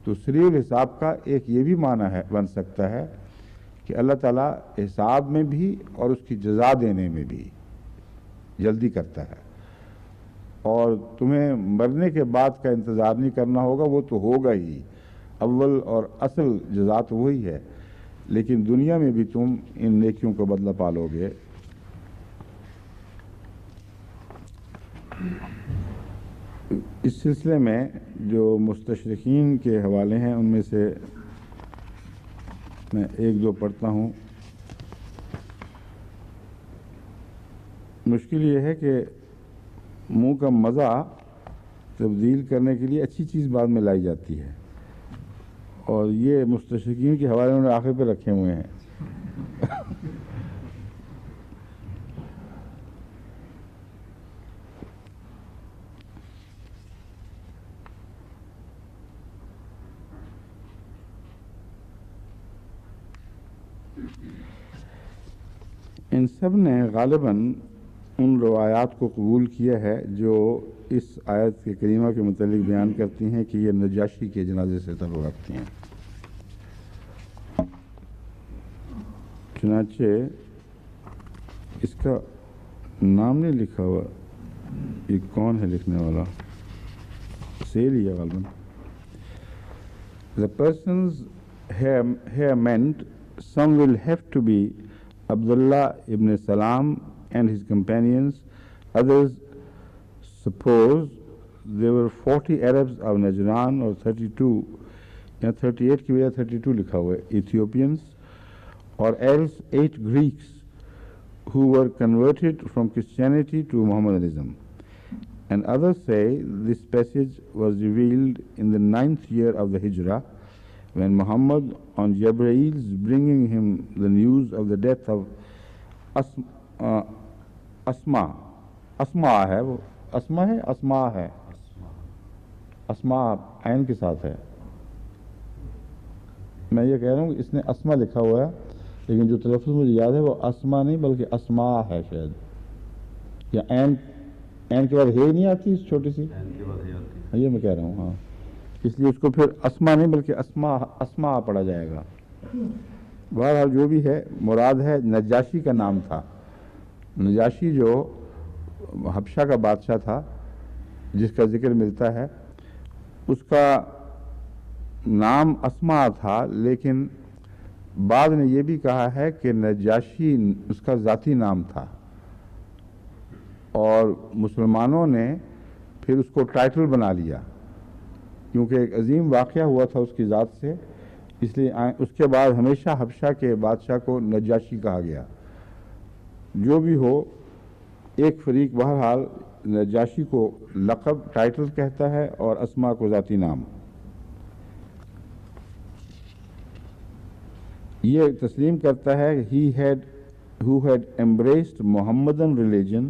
تو سریع الحساب کا ایک یہ بھی معنی ہے بن سکتا ہے کہ اللہ تعالیٰ حساب میں بھی اور اس کی جزا دینے میں بھی جلدی کرتا ہے، اور تمہیں مرنے کے بعد کا انتظار نہیں کرنا ہوگا، وہ تو ہوگا ہی، اول اور اصل جزا تو وہی ہے، لیکن دنیا میں بھی تم ان نیکیوں کو بدلہ پالو گے۔ اس سلسلے میں جو مستشرقین کے حوالے ہیں ان میں سے میں ایک دو پڑھتا ہوں۔ مشکل یہ ہے کہ منہ کا مزہ تبدیل کرنے کے لیے اچھی چیز بعد میں لائی جاتی ہے، اور یہ مستشرقین کے حوالے انہوں نے آخر پہ رکھے ہوئے ہیں۔ ان سب نے غالباً ان روایات کو قبول کیا ہے جو اس آیت کے کریمہ کے متعلق بیان کرتی ہیں کہ یہ نجاشی کے جنازے سے تعلق رکھتی ہیں۔ چنانچہ اس کا نام نہیں لکھا ہوا، یہ کون ہے لکھنے والا؟ سیل ہی ہے غالباً۔ The persons here meant, some will have to be Abdullah ibn Salam and his companions. Others suppose there were 40 Arabs of Najran or 32, یا 38 کی وجہ 32 لکھا ہوا ہے، Ethiopians, or else 8 Greeks who were converted from Christianity to Mohammedanism. And others say this passage was revealed in the 9th year of the Hijrah, when Muhammad, on Jibrail's bringing him the news of the death of اسما ہے، وہ اسما ہے، اسما ہے، اسما عین کے ساتھ ہے۔ میں یہ کہہ رہا ہوں کہ اس نے اسما لکھا ہوا ہے، لیکن جو تلفظ مجھے یاد ہے وہ اسما نہیں بلکہ اسما ہے شاید، یا عین کے بعد ہے نہیں آتی چھوٹی سی، یہ میں کہہ رہا ہوں، ہاں، اس لیے اس کو پھر اسما نہیں بلکہ اسما پڑھا جائے گا۔ بہرحال جو بھی ہے، مراد ہے نجاشی کا نام تھا۔ نجاشی جو حبشہ کا بادشاہ تھا جس کا ذکر ملتا ہے، اس کا نام اسما تھا، لیکن بعض نے یہ بھی کہا ہے کہ نجاشی اس کا ذاتی نام تھا، اور مسلمانوں نے پھر اس کو ٹائٹل بنا لیا، کیونکہ ایک عظیم واقعہ ہوا تھا اس کی ذات سے، اس لیے اس کے بعد ہمیشہ حبشہ کے بادشاہ کو نجاشی کہا گیا۔ جو بھی ہو، ایک فریق بہرحال نجاشی کو لقب ٹائٹل کہتا ہے اور اسما کو ذاتی نام۔ یہ تسلیم کرتا ہے who had embraced Mohammedan religion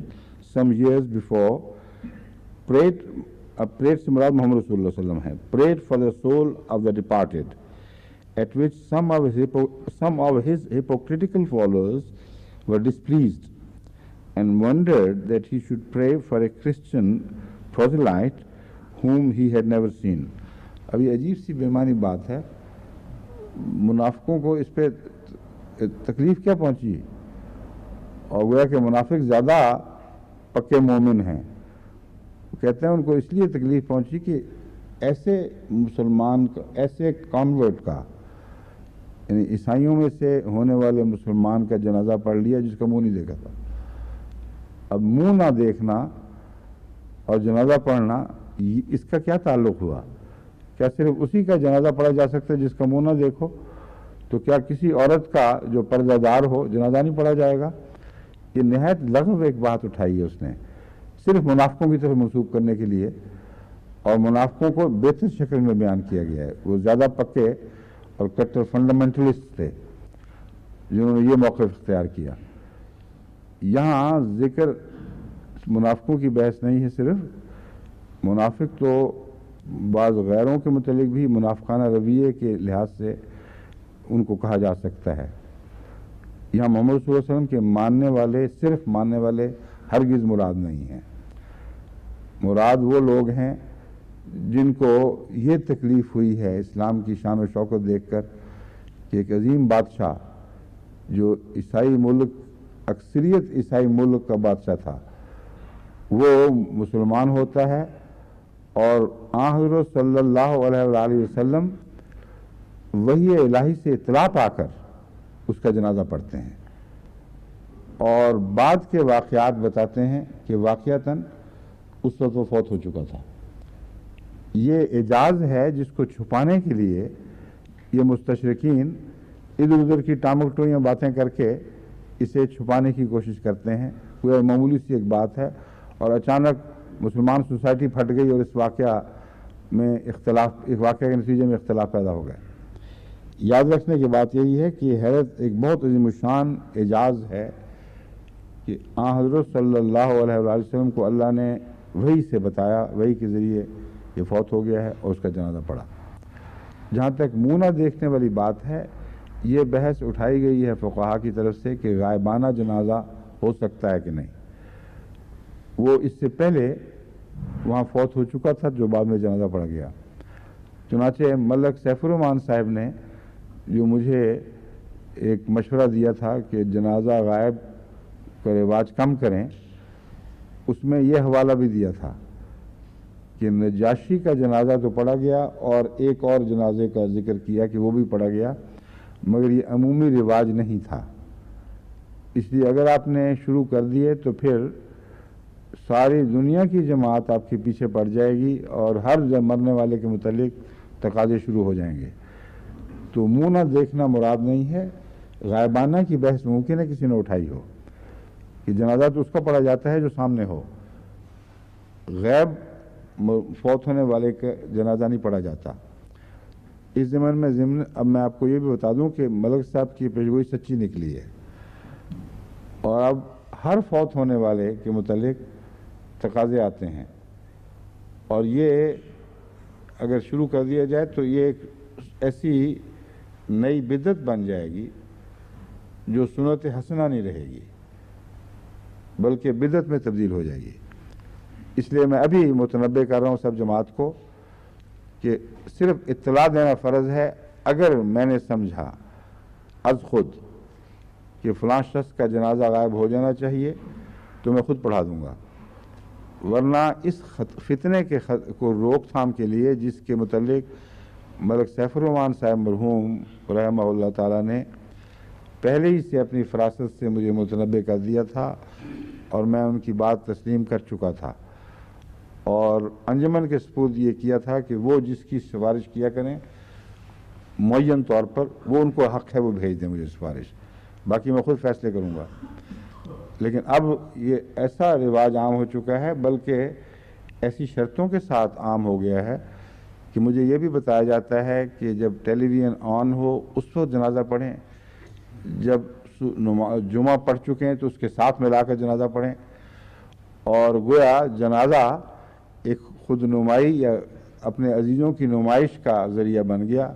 some years before, prayed سے مراد محمد رسول اللہ صلی اللہ علیہ وسلم ہے، prayed for the soul of the departed, at which some of his hypocritical followers were displeased and wondered that he should pray for a Christian proselyte whom he had never seen. اب یہ عجیب سی بیمانی بات ہے، منافقوں کو اس پہ تکلیف کیا پہنچی، اور گویا کہ منافق زیادہ پکے مومن ہیں، کہتے ہیں ان کو اس لیے تکلیف پہنچی کہ ایسے مسلمان کا، ایسے کانورٹ کا، یعنی عیسائیوں میں سے ہونے والے مسلمان کا جنازہ پڑھ لیا جس کا منہ نہیں دیکھا تھا۔ اب منہ نہ دیکھنا اور جنازہ پڑھنا، اس کا کیا تعلق ہوا؟ کیا صرف اسی کا جنازہ پڑھا جا سکتا ہے جس کا منہ نہ دیکھو؟ تو کیا کسی عورت کا جو پردہ دار ہو جنازہ نہیں پڑھا جائے گا؟ یہ نہایت لغو ایک بات اٹھائی ہے اس نے، صرف منافقوں کی طرف منسوب کرنے کے لیے، اور منافقوں کو بہتر شکل میں بیان کیا گیا ہے۔ وہ زیادہ پکے اور کٹر فنڈامنٹلسٹ تھے جنہوں نے یہ موقف اختیار کیا۔ یہاں ذکر منافقوں کی بحث نہیں ہے، صرف منافق تو بعض غیروں کے متعلق بھی منافقانہ رویے کے لحاظ سے ان کو کہا جا سکتا ہے۔ یہاں محمد صلی اللہ علیہ وسلم کے ماننے والے، صرف ماننے والے ہرگز مراد نہیں ہیں، مراد وہ لوگ ہیں جن کو یہ تکلیف ہوئی ہے اسلام کی شان و شوکت دیکھ کر کہ ایک عظیم بادشاہ جو عیسائی ملک، اکثریت عیسائی ملک کا بادشاہ تھا، وہ مسلمان ہوتا ہے، اور آن حضرت صلی اللہ علیہ وآلہ وسلم وحی الہی سے اطلاع پا کر اس کا جنازہ پڑھتے ہیں، اور بعد کے واقعات بتاتے ہیں کہ واقعتاً اس وقت وہ فوت ہو چکا تھا۔ یہ اعجاز ہے جس کو چھپانے کے لیے یہ مستشرقین ادھر ادھر کی ٹامک ٹوئیاں باتیں کر کے اسے چھپانے کی کوشش کرتے ہیں۔ کوئی معمولی سی ایک بات ہے اور اچانک مسلمان سوسائٹی پھٹ گئی اور اس واقعہ میں اختلاف، ایک واقعہ کے نتیجے میں اختلاف پیدا ہو گئے۔ یاد رکھنے کی بات یہی ہے کہ حیرت ایک بہت عظیم الشان اعجاز ہے کہ آن حضرت صلی اللہ علیہ وآلہ وسلم کو اللہ نے وحی سے بتایا، وحی کے ذریعے یہ فوت ہو گیا ہے اور اس کا جنازہ پڑھا۔ جہاں تک منہ نہ دیکھنے والی بات ہے، یہ بحث اٹھائی گئی ہے فقہا کی طرف سے کہ غائبانہ جنازہ ہو سکتا ہے کہ نہیں۔ وہ اس سے پہلے وہاں فوت ہو چکا تھا، جو بعد میں جنازہ پڑھا گیا۔ چنانچہ ملک سیف الرحمان صاحب نے جو مجھے ایک مشورہ دیا تھا کہ جنازہ غائب کا رواج کم کریں، اس میں یہ حوالہ بھی دیا تھا کہ نجاشی کا جنازہ تو پڑھا گیا اور ایک اور جنازے کا ذکر کیا کہ وہ بھی پڑھا گیا، مگر یہ عمومی رواج نہیں تھا۔ اس لیے اگر آپ نے شروع کر دیے تو پھر ساری دنیا کی جماعت آپ کے پیچھے پڑ جائے گی اور ہر مرنے والے کے متعلق تقاضے شروع ہو جائیں گے۔ تو منہ نہ دیکھنا مراد نہیں ہے، غائبانہ کی بحث ممکن ہے کسی نے اٹھائی ہو کہ جنازہ تو اس کا پڑھا جاتا ہے جو سامنے ہو، غیب فوت ہونے والے کا جنازہ نہیں پڑھا جاتا۔ اس ضمن میں اب میں آپ کو یہ بھی بتا دوں کہ ملک صاحب کی پیشگوئی سچی نکلی ہے، اور اب ہر فوت ہونے والے کے متعلق تقاضے آتے ہیں، اور یہ اگر شروع کر دیا جائے تو یہ ایک ایسی نئی بدعت بن جائے گی جو سنت حسنہ نہیں رہے گی بلکہ بدعت میں تبدیل ہو جائے گی۔ اس لیے میں ابھی متنبہ کر رہا ہوں سب جماعت کو کہ صرف اطلاع دینا فرض ہے۔ اگر میں نے سمجھا از خود کہ فلاں شخص کا جنازہ غائب ہو جانا چاہیے تو میں خود پڑھا دوں گا، ورنہ اس فتنے کو روک تھام کے لیے جس کے متعلق ملک سیف الرحمان صاحب مرحوم رحمہ اللہ تعالیٰ نے پہلے ہی سے اپنی فراست سے مجھے متنبہ کر دیا تھا، اور میں ان کی بات تسلیم کر چکا تھا، اور انجمن کے سپرد یہ کیا تھا کہ وہ جس کی سفارش کیا کریں معین طور پر، وہ ان کو حق ہے وہ بھیج دیں مجھے سفارش، باقی میں خود فیصلے کروں گا۔ لیکن اب یہ ایسا رواج عام ہو چکا ہے، بلکہ ایسی شرطوں کے ساتھ عام ہو گیا ہے کہ مجھے یہ بھی بتایا جاتا ہے کہ جب ٹیلی ویژن آن ہو اس وقت جنازہ پڑھیں، جب جمعہ پڑھ چکے ہیں تو اس کے ساتھ ملا کر جنازہ پڑھیں، اور گویا جنازہ ایک خود نمائی یا اپنے عزیزوں کی نمائش کا ذریعہ بن گیا،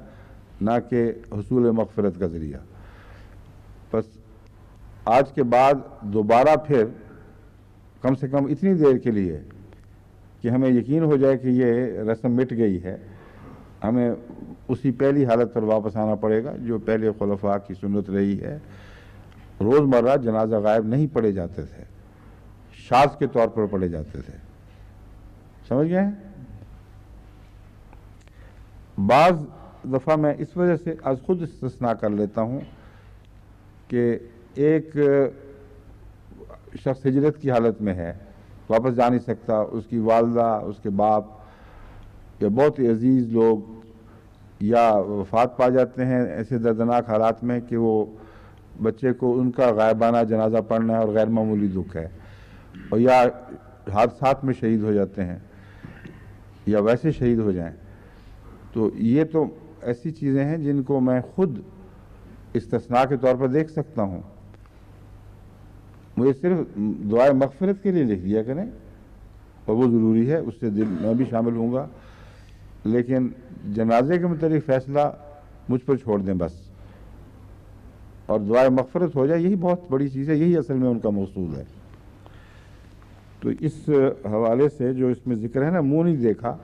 نہ کہ حصول مغفرت کا ذریعہ۔ بس آج کے بعد دوبارہ پھر کم سے کم اتنی دیر کے لیے کہ ہمیں یقین ہو جائے کہ یہ رسم مٹ گئی ہے، ہمیں اسی پہلی حالت پر واپس آنا پڑے گا جو پہلے خلفاء کی سنت رہی ہے۔ روزمرہ جنازہ غائب نہیں پڑھے جاتے تھے، شاذ کے طور پر پڑھے جاتے تھے، سمجھ گئے ہیں؟ بعض دفعہ میں اس وجہ سے از خود استثناء کر لیتا ہوں کہ ایک شخص ہجرت کی حالت میں ہے، واپس جا نہیں سکتا، اس کی والدہ، اس کے باپ یا بہت ہی عزیز لوگ یا وفات پا جاتے ہیں ایسے دردناک حالات میں کہ وہ بچے کو ان کا غائبانہ جنازہ پڑھنا ہے اور غیر معمولی دکھ ہے، اور یا حادثات میں شہید ہو جاتے ہیں یا ویسے شہید ہو جائیں، تو یہ تو ایسی چیزیں ہیں جن کو میں خود استثناء کے طور پر دیکھ سکتا ہوں۔ مجھے صرف دعائے مغفرت کے لیے لکھ دیا کریں، اور وہ ضروری ہے، اس سے میں بھی شامل ہوں گا، لیکن جنازے کے متعلق فیصلہ مجھ پر چھوڑ دیں بس، اور دعائے مغفرت ہو جائے، یہی بہت بڑی چیز ہے، یہی اصل میں ان کا مقصود ہے۔ تو اس حوالے سے جو اس میں ذکر ہے نا، منہ نہیں دیکھا،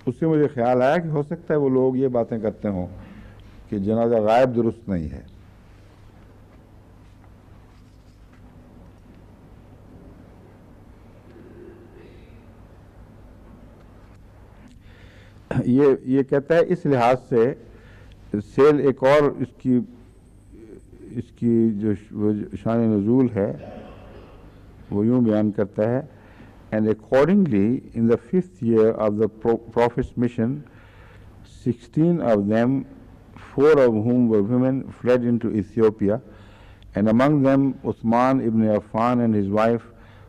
اس سے مجھے خیال آیا کہ ہو سکتا ہے وہ لوگ یہ باتیں کرتے ہوں کہ جنازہ غائب درست نہیں ہے۔ یہ کہتا ہے اس لحاظ سے سیل ایک اور اس کی جو شان نزول ہے وہ یوں بیان کرتا ہے، and accordingly in the 5th year of the Prophet's mission 16 of them, 4 of whom were women, fled into Ethiopia, and among them Uthman ibn Affan and his wife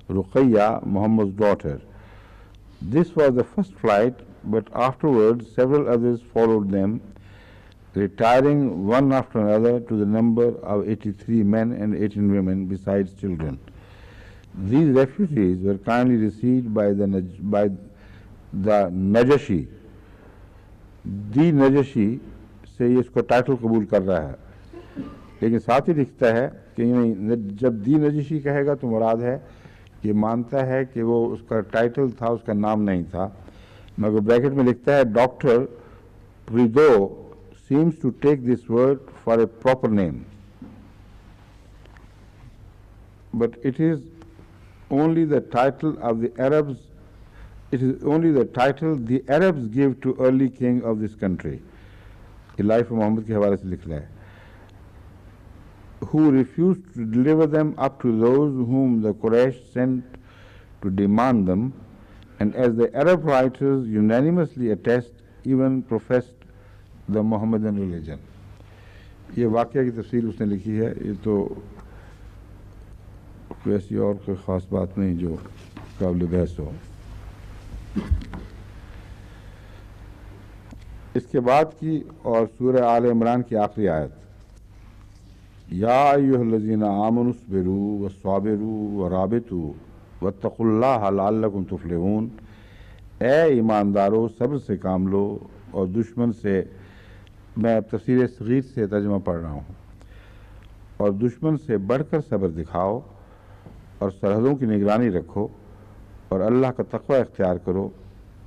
Ruqayya, Muhammad's daughter. This was the first flight, but afterwards several others followed them, retiring one after another to the number of 83 men and 18 women besides children. These refugees were kindly received by the Najashi. دی نجشی سے یہ اس کو title قبول کر رہا ہے، لیکن ساتھ ہی لکھتا ہے کہ جب دی نجشی کہے گا تو مراد ہے یہ مانتا ہے کہ وہ اس کا ٹائٹل تھا، اس کا نام نہیں تھا، مگر بریکٹ میں لکھتا ہے doctor پریدو seems to take this word for a proper name. But it is only the title of the Arabs, it is only the title the Arabs give to early king of this country. یہ life محمد کے حوالے سے لکھ رہا ہے. Who refused to deliver them up to those whom the Quraysh sent to demand them, and as the Arab writers unanimously attest, even professed the Mohammedan religion. یہ واقعہ کی تفصیل اس نے لکھی ہے. یہ تو کوئی ایسی اور کوئی خاص بات نہیں جو قابل بحث ہو. اس کے بعد کی اور سورہ آل عمران کی آخری آیت، یا ایھا الذین آمنوا اصبروا وصابروا ورابطوا واتقوا اللہ لعلکم تفلحون. اے ایماندارو، صبر سے کام لو اور دشمن سے، میں تفسیر صغیر سے ترجمہ پڑھ رہا ہوں، اور دشمن سے بڑھ کر صبر دکھاؤ اور سرحدوں کی نگرانی رکھو اور اللہ کا تقوی اختیار کرو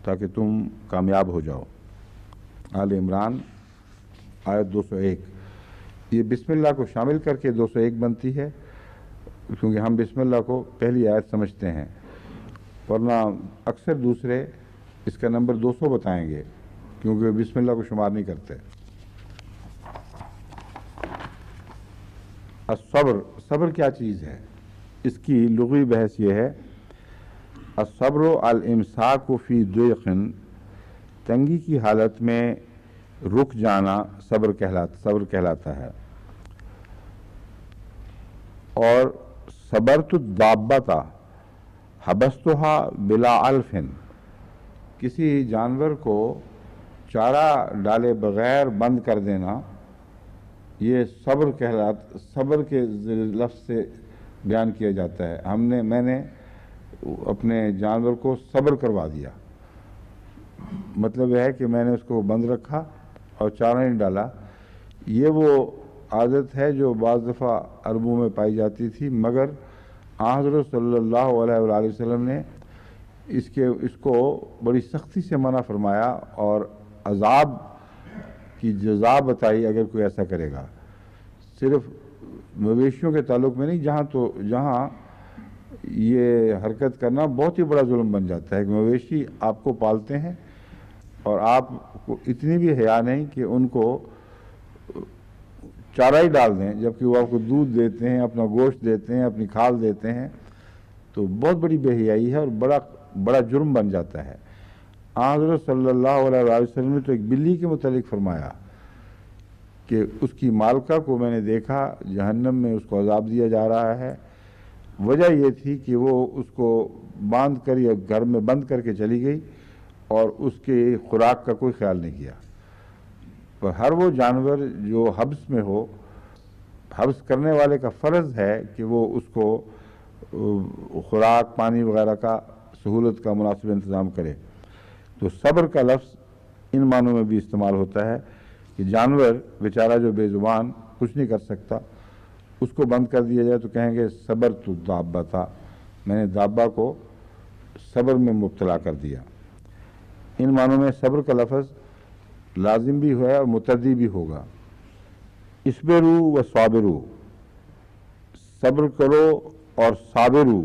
تاکہ تم کامیاب ہو جاؤ. آل عمران آیت 201. یہ بسم اللہ کو شامل کر کے 201 بنتی ہے، کیونکہ ہم بسم اللہ کو پہلی آیت سمجھتے ہیں، ورنہ اکثر دوسرے اس کا نمبر 200 بتائیں گے کیونکہ بسم اللہ کو شمار نہیں کرتے. الصبر، صبر کیا چیز ہے؟ اس کی لغوی بحث یہ ہے، الصبر الامساک فی ضیق، تنگی کی حالت میں رک جانا صبر کہلاتا ہے. اور صبرت الدابۃ حبستها بلا علف، کسی جانور کو چارہ ڈالے بغیر بند کر دینا، یہ صبر کے لفظ سے بیان کیا جاتا ہے. میں نے اپنے جانور کو صبر کروا دیا، مطلب یہ ہے کہ میں نے اس کو بند رکھا اور چارہ نہیں ڈالا. یہ وہ عادت ہے جو بعض دفعہ عربوں میں پائی جاتی تھی، مگر حضرت صلی اللہ علیہ وآلہ وسلم نے اس کو بڑی سختی سے منع فرمایا اور عذاب کی جزا بتائی اگر کوئی ایسا کرے گا. صرف مویشیوں کے تعلق میں نہیں، جہاں یہ حرکت کرنا بہت ہی بڑا ظلم بن جاتا ہے کہ مویشی آپ کو پالتے ہیں اور آپ کو اتنی بھی حیا نہیں کہ ان کو چارہ ہی ڈال دیں، جبکہ وہ آپ کو دودھ دیتے ہیں، اپنا گوشت دیتے ہیں، اپنی کھال دیتے ہیں. تو بہت بڑی بے حیائی ہے اور بڑا جرم بن جاتا ہے. حضرت صلی اللہ علیہ وآلہ وسلم نے تو ایک بلی کے متعلق فرمایا کہ اس کی مالکہ کو میں نے دیکھا جہنم میں اس کو عذاب دیا جا رہا ہے. وجہ یہ تھی کہ وہ اس کو باندھ کر یا گھر میں بند کر کے چلی گئی اور اس کے خوراک کا کوئی خیال نہیں کیا. پر ہر وہ جانور جو حبس میں ہو، حبس کرنے والے کا فرض ہے کہ وہ اس کو خوراک پانی وغیرہ کا سہولت کا مناسب انتظام کرے. تو صبر کا لفظ ان معنوں میں بھی استعمال ہوتا ہے کہ جانور بیچارہ جو بے زبان کچھ نہیں کر سکتا، اس کو بند کر دیا جائے تو کہیں گے صبرت الدابۃ، میں نے دابہ کو صبر میں مبتلا کر دیا. ان معنوں میں صبر کا لفظ لازم بھی ہے اور متعدی بھی ہوگا. اصبروا و صابروا، صبر کرو اور صابروا،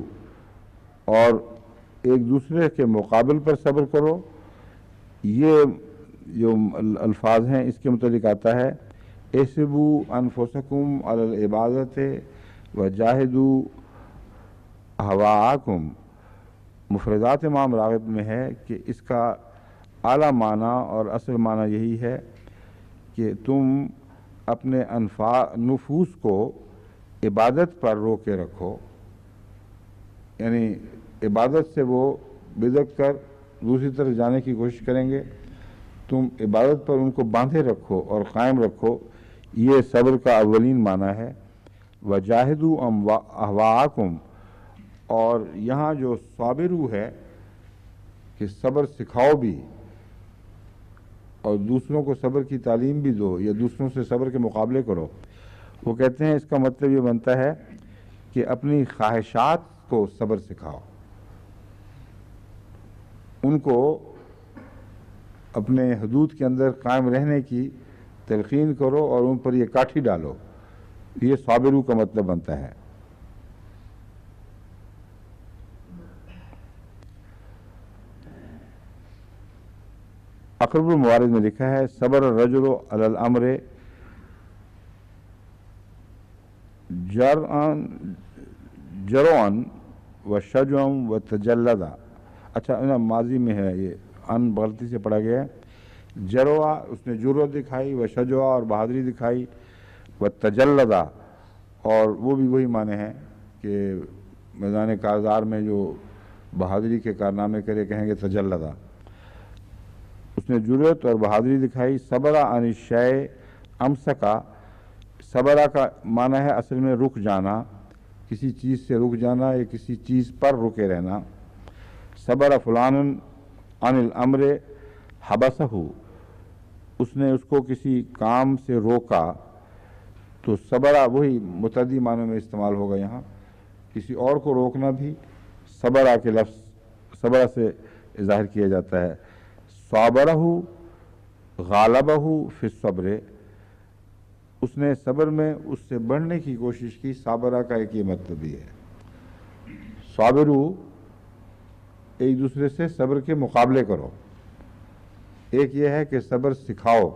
اور ایک دوسرے کے مقابل پر صبر کرو. یہ جو الفاظ ہیں اس کے متعلق آتا ہے احسبوا انفسکم علی العبادۃ وجاہدوا اہواءکم. مفردات امام راغب میں ہے کہ اس کا اعلیٰ معنی اور اصل معنی یہی ہے کہ تم اپنے نفوس کو عبادت پر روکے رکھو، یعنی عبادت سے وہ بدک کر دوسری طرف جانے کی کوشش کریں گے، تم عبادت پر ان کو باندھے رکھو اور قائم رکھو. یہ صبر کا اولین معنی ہے. وجاہدوا اہواءکم، اور یہاں جو صابرو ہے کہ صبر سکھاؤ بھی اور دوسروں کو صبر کی تعلیم بھی دو یا دوسروں سے صبر کے مقابلے کرو. وہ کہتے ہیں اس کا مطلب یہ بنتا ہے کہ اپنی خواہشات کو صبر سکھاؤ، ان کو اپنے حدود کے اندر قائم رہنے کی تلقین کرو اور ان پر یہ کاٹھی ڈالو. یہ صابرو کا مطلب بنتا ہے. اقرب الموارد میں لکھا ہے صبر الرجل علی الامر جرعا و شجعا و تجلدا. اچھا ماضی میں ہے، یہ ان غلطی سے پڑھا گیا ہے. جروا اس نے جرأت دکھائی، و شجعا اور بہادری دکھائی، و تجلدا اور وہ بھی وہی معنی ہے کہ میدان کارزار میں جو بہادری کے کارنامے کرے کہیں گے تجلدا. اس نے جرأت اور بہادری دکھائی. صبر عن الشیء امسکا، صبرہ کا معنی ہے اصل میں رک جانا، کسی چیز سے رک جانا یا کسی چیز پر رکے رہنا. صبر فلان عن الامر حبسہ، اس نے اس کو کسی کام سے روکا. تو صبرہ وہی متعدی معنوں میں استعمال ہوگا یہاں. کسی اور کو روکنا بھی صبرہ کے لفظ صبرہ سے ظاہر کیا جاتا ہے. صابرہ غالبہ فی الصبر، اس نے صبر میں اس سے بڑھنے کی کوشش کی. صابرہ کا ایک یہ مطلب بھی ہے. صابرو ایک دوسرے سے صبر کے مقابلے کرو. ایک یہ ہے کہ صبر سکھاؤ،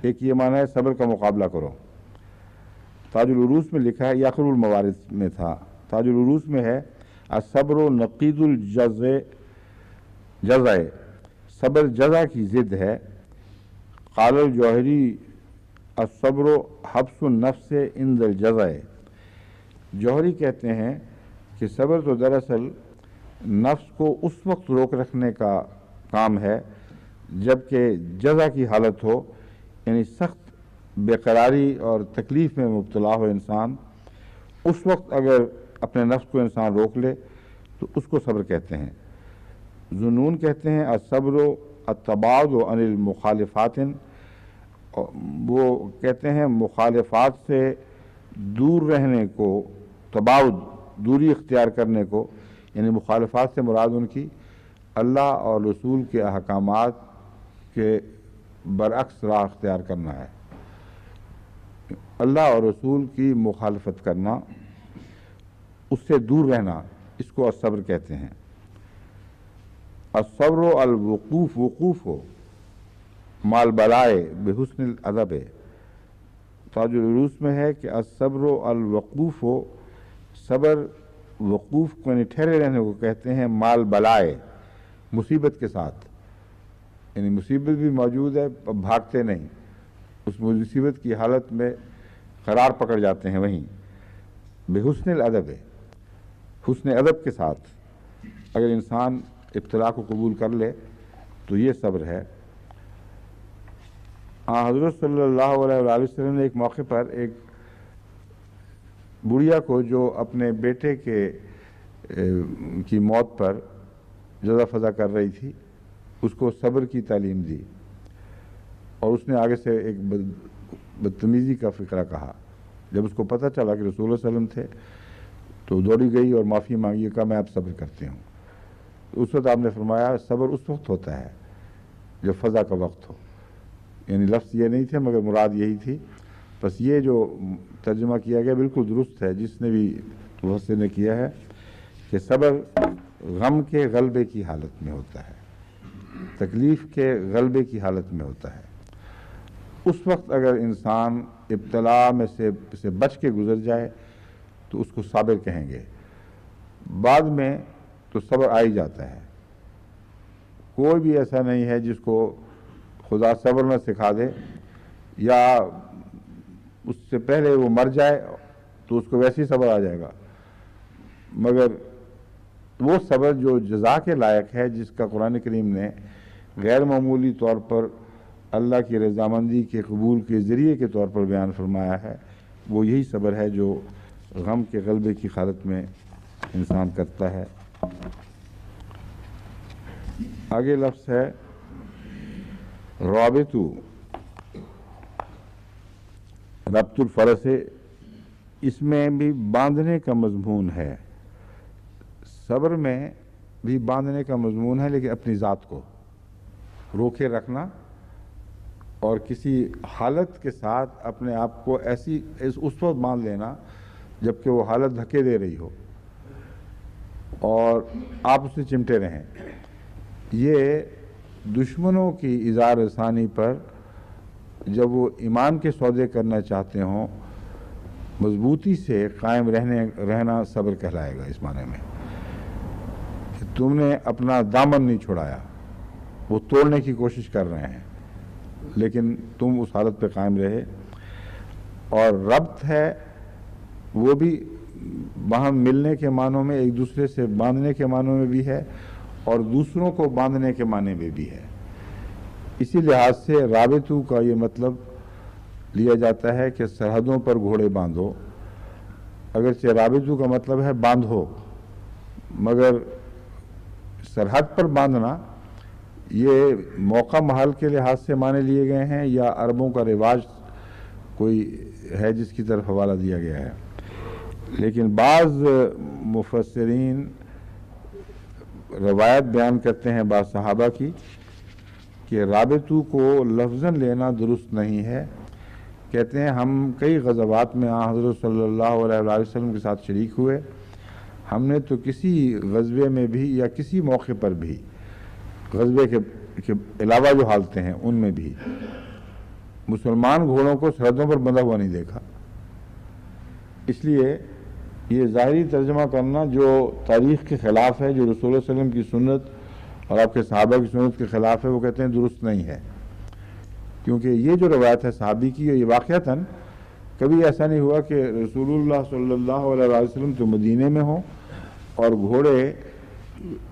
ایک یہ معنی ہے صبر کا مقابلہ کرو. تاج العروس میں لکھا ہے، یا آخر الموارد میں تھا، تاج العروس میں ہے الصبر نقید الجزع، صبر جزا کی ضد ہے. قال الجوہری الصبر حبس النفس عند الجزع، جوہری کہتے ہیں کہ صبر تو دراصل نفس کو اس وقت روک رکھنے کا کام ہے جبکہ جزا کی حالت ہو، یعنی سخت بے قراری اور تکلیف میں مبتلا ہو انسان. اس وقت اگر اپنے نفس کو انسان روک لے تو اس کو صبر کہتے ہیں. ذنون کہتے ہیں الصبر التباعد عن المخالفات، وہ کہتے ہیں مخالفات سے دور رہنے کو، تباعد دوری اختیار کرنے کو، یعنی مخالفات سے مراد ان کی اللہ اور رسول کے احکامات کے برعکس راہ اختیار کرنا ہے. اللہ اور رسول کی مخالفت کرنا، اس سے دور رہنا، اس کو الصبر کہتے ہیں. الصبر الوقوف، وقوف ہو مال بلائے بحسن الادب. تاج العروس میں ہے کہ الصبر الوقوف ہو، صبر وقوف کو یعنی ٹھہرے رہنے کو کہتے ہیں مال بلائے، مصیبت کے ساتھ. یعنی مصیبت بھی موجود ہے، بھاگتے نہیں، اس مصیبت کی حالت میں قرار پکڑ جاتے ہیں وہیں. بحسن الادب، حسن ادب کے ساتھ اگر انسان ابتلا کو قبول کر لے تو یہ صبر ہے. حضرت صلی اللہ علیہ وآلہ وسلم نے ایک موقع پر ایک بڑھیا کو جو اپنے بیٹے کی موت پر جزا فضا کر رہی تھی، اس کو صبر کی تعلیم دی، اور اس نے آگے سے ایک بدتمیزی کا فقرہ کہا. جب اس کو پتہ چلا کہ رسول اللہ علیہ وسلم تھے تو دوڑی گئی اور معافی مانگی، کہا میں اب صبر کرتی ہوں. اس وقت آپ نے فرمایا صبر اس وقت ہوتا ہے جب فضا کا وقت ہو. یعنی لفظ یہ نہیں تھے مگر مراد یہی تھی. بس یہ جو ترجمہ کیا گیا بالکل درست ہے جس نے بھی مفسر نے کیا ہے کہ صبر غم کے غلبے کی حالت میں ہوتا ہے، تکلیف کے غلبے کی حالت میں ہوتا ہے. اس وقت اگر انسان ابتلا میں سے بچ کے گزر جائے تو اس کو صابر کہیں گے. بعد میں تو صبر آ ہی جاتا ہے. کوئی بھی ایسا نہیں ہے جس کو خدا صبر نہ سکھا دے، یا اس سے پہلے وہ مر جائے تو اس کو ویسے ہی صبر آ جائے گا. مگر وہ صبر جو جزا کے لائق ہے، جس کا قرآن کریم نے غیر معمولی طور پر اللہ کی رضامندی کے قبول کے ذریعے کے طور پر بیان فرمایا ہے، وہ یہی صبر ہے جو غم کے غلبے کی حالت میں انسان کرتا ہے. آگے لفظ ہے رابطو، ربط الفرس، اس میں بھی باندھنے کا مضمون ہے. صبر میں بھی باندھنے کا مضمون ہے، لیکن اپنی ذات کو روکے رکھنا اور کسی حالت کے ساتھ اپنے آپ کو اس وقت باندھ لینا جبکہ وہ حالت دھکے دے رہی ہو اور آپ اسے چمٹے رہیں. یہ دشمنوں کی اظہار ثانی پر جب وہ ایمان کے سودے کرنا چاہتے ہوں مضبوطی سے قائم رہنا صبر کہلائے گا. اس معنی میں کہ تم نے اپنا دامن نہیں چھڑایا، وہ توڑنے کی کوشش کر رہے ہیں لیکن تم اس حالت پہ قائم رہے. اور ربط ہے وہ بھی باہم ملنے کے معنوں میں، ایک دوسرے سے باندھنے کے معنوں میں بھی ہے اور دوسروں کو باندھنے کے معنی میں بھی ہے. اسی لحاظ سے رابطو کا یہ مطلب لیا جاتا ہے کہ سرحدوں پر گھوڑے باندھو. اگرچہ رابطو کا مطلب ہے باندھو، مگر سرحد پر باندھنا یہ موقع محل کے لحاظ سے معنی لیے گئے ہیں یا عربوں کا رواج کوئی ہے جس کی طرف حوالہ دیا گیا ہے. لیکن بعض مفسرین روایت بیان کرتے ہیں بعض صحابہ کی کہ رابطو کو لفظاً لینا درست نہیں ہے. کہتے ہیں ہم کئی غزوات میں حضرت صلی اللہ علیہ وسلم کے ساتھ شریک ہوئے، ہم نے تو کسی غزوے میں بھی یا کسی موقع پر بھی غزوے کے علاوہ جو حالتیں ہیں ان میں بھی مسلمان گھوڑوں کو سرحدوں پر بندھا ہوا نہیں دیکھا. اس لیے یہ ظاہری ترجمہ کرنا جو تاریخ کے خلاف ہے، جو رسول اللہ علیہ وسلم کی سنت اور آپ کے صحابہ کی سنت کے خلاف ہے، وہ کہتے ہیں درست نہیں ہے. کیونکہ یہ جو روایت ہے صحابی کی، یہ واقعتاً کبھی ایسا نہیں ہوا کہ رسول اللہ صلی اللہ علیہ وسلم تو مدینے میں ہوں اور گھوڑے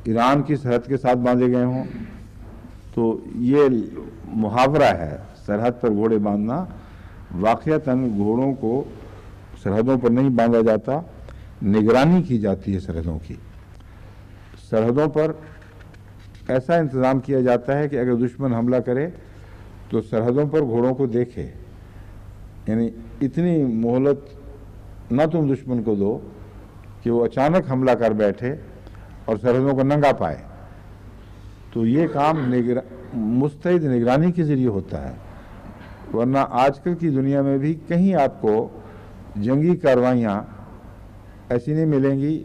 ایران کی سرحد کے ساتھ باندھے گئے ہوں. تو یہ محاورہ ہے سرحد پر گھوڑے باندھنا. واقعتاً گھوڑوں کو سرحدوں پر نہیں باندھا جاتا، نگرانی کی جاتی ہے سرحدوں کی. سرحدوں پر ایسا انتظام کیا جاتا ہے کہ اگر دشمن حملہ کرے تو سرحدوں پر گھوڑوں کو دیکھے، یعنی اتنی مہلت نہ تم دشمن کو دو کہ وہ اچانک حملہ کر بیٹھے اور سرحدوں کو ننگا پائے. تو یہ کام مستعد نگرانی کے ذریعے ہوتا ہے. ورنہ آج کل کی دنیا میں بھی کہیں آپ کو جنگی کاروائیاں ایسی نہیں ملیں گی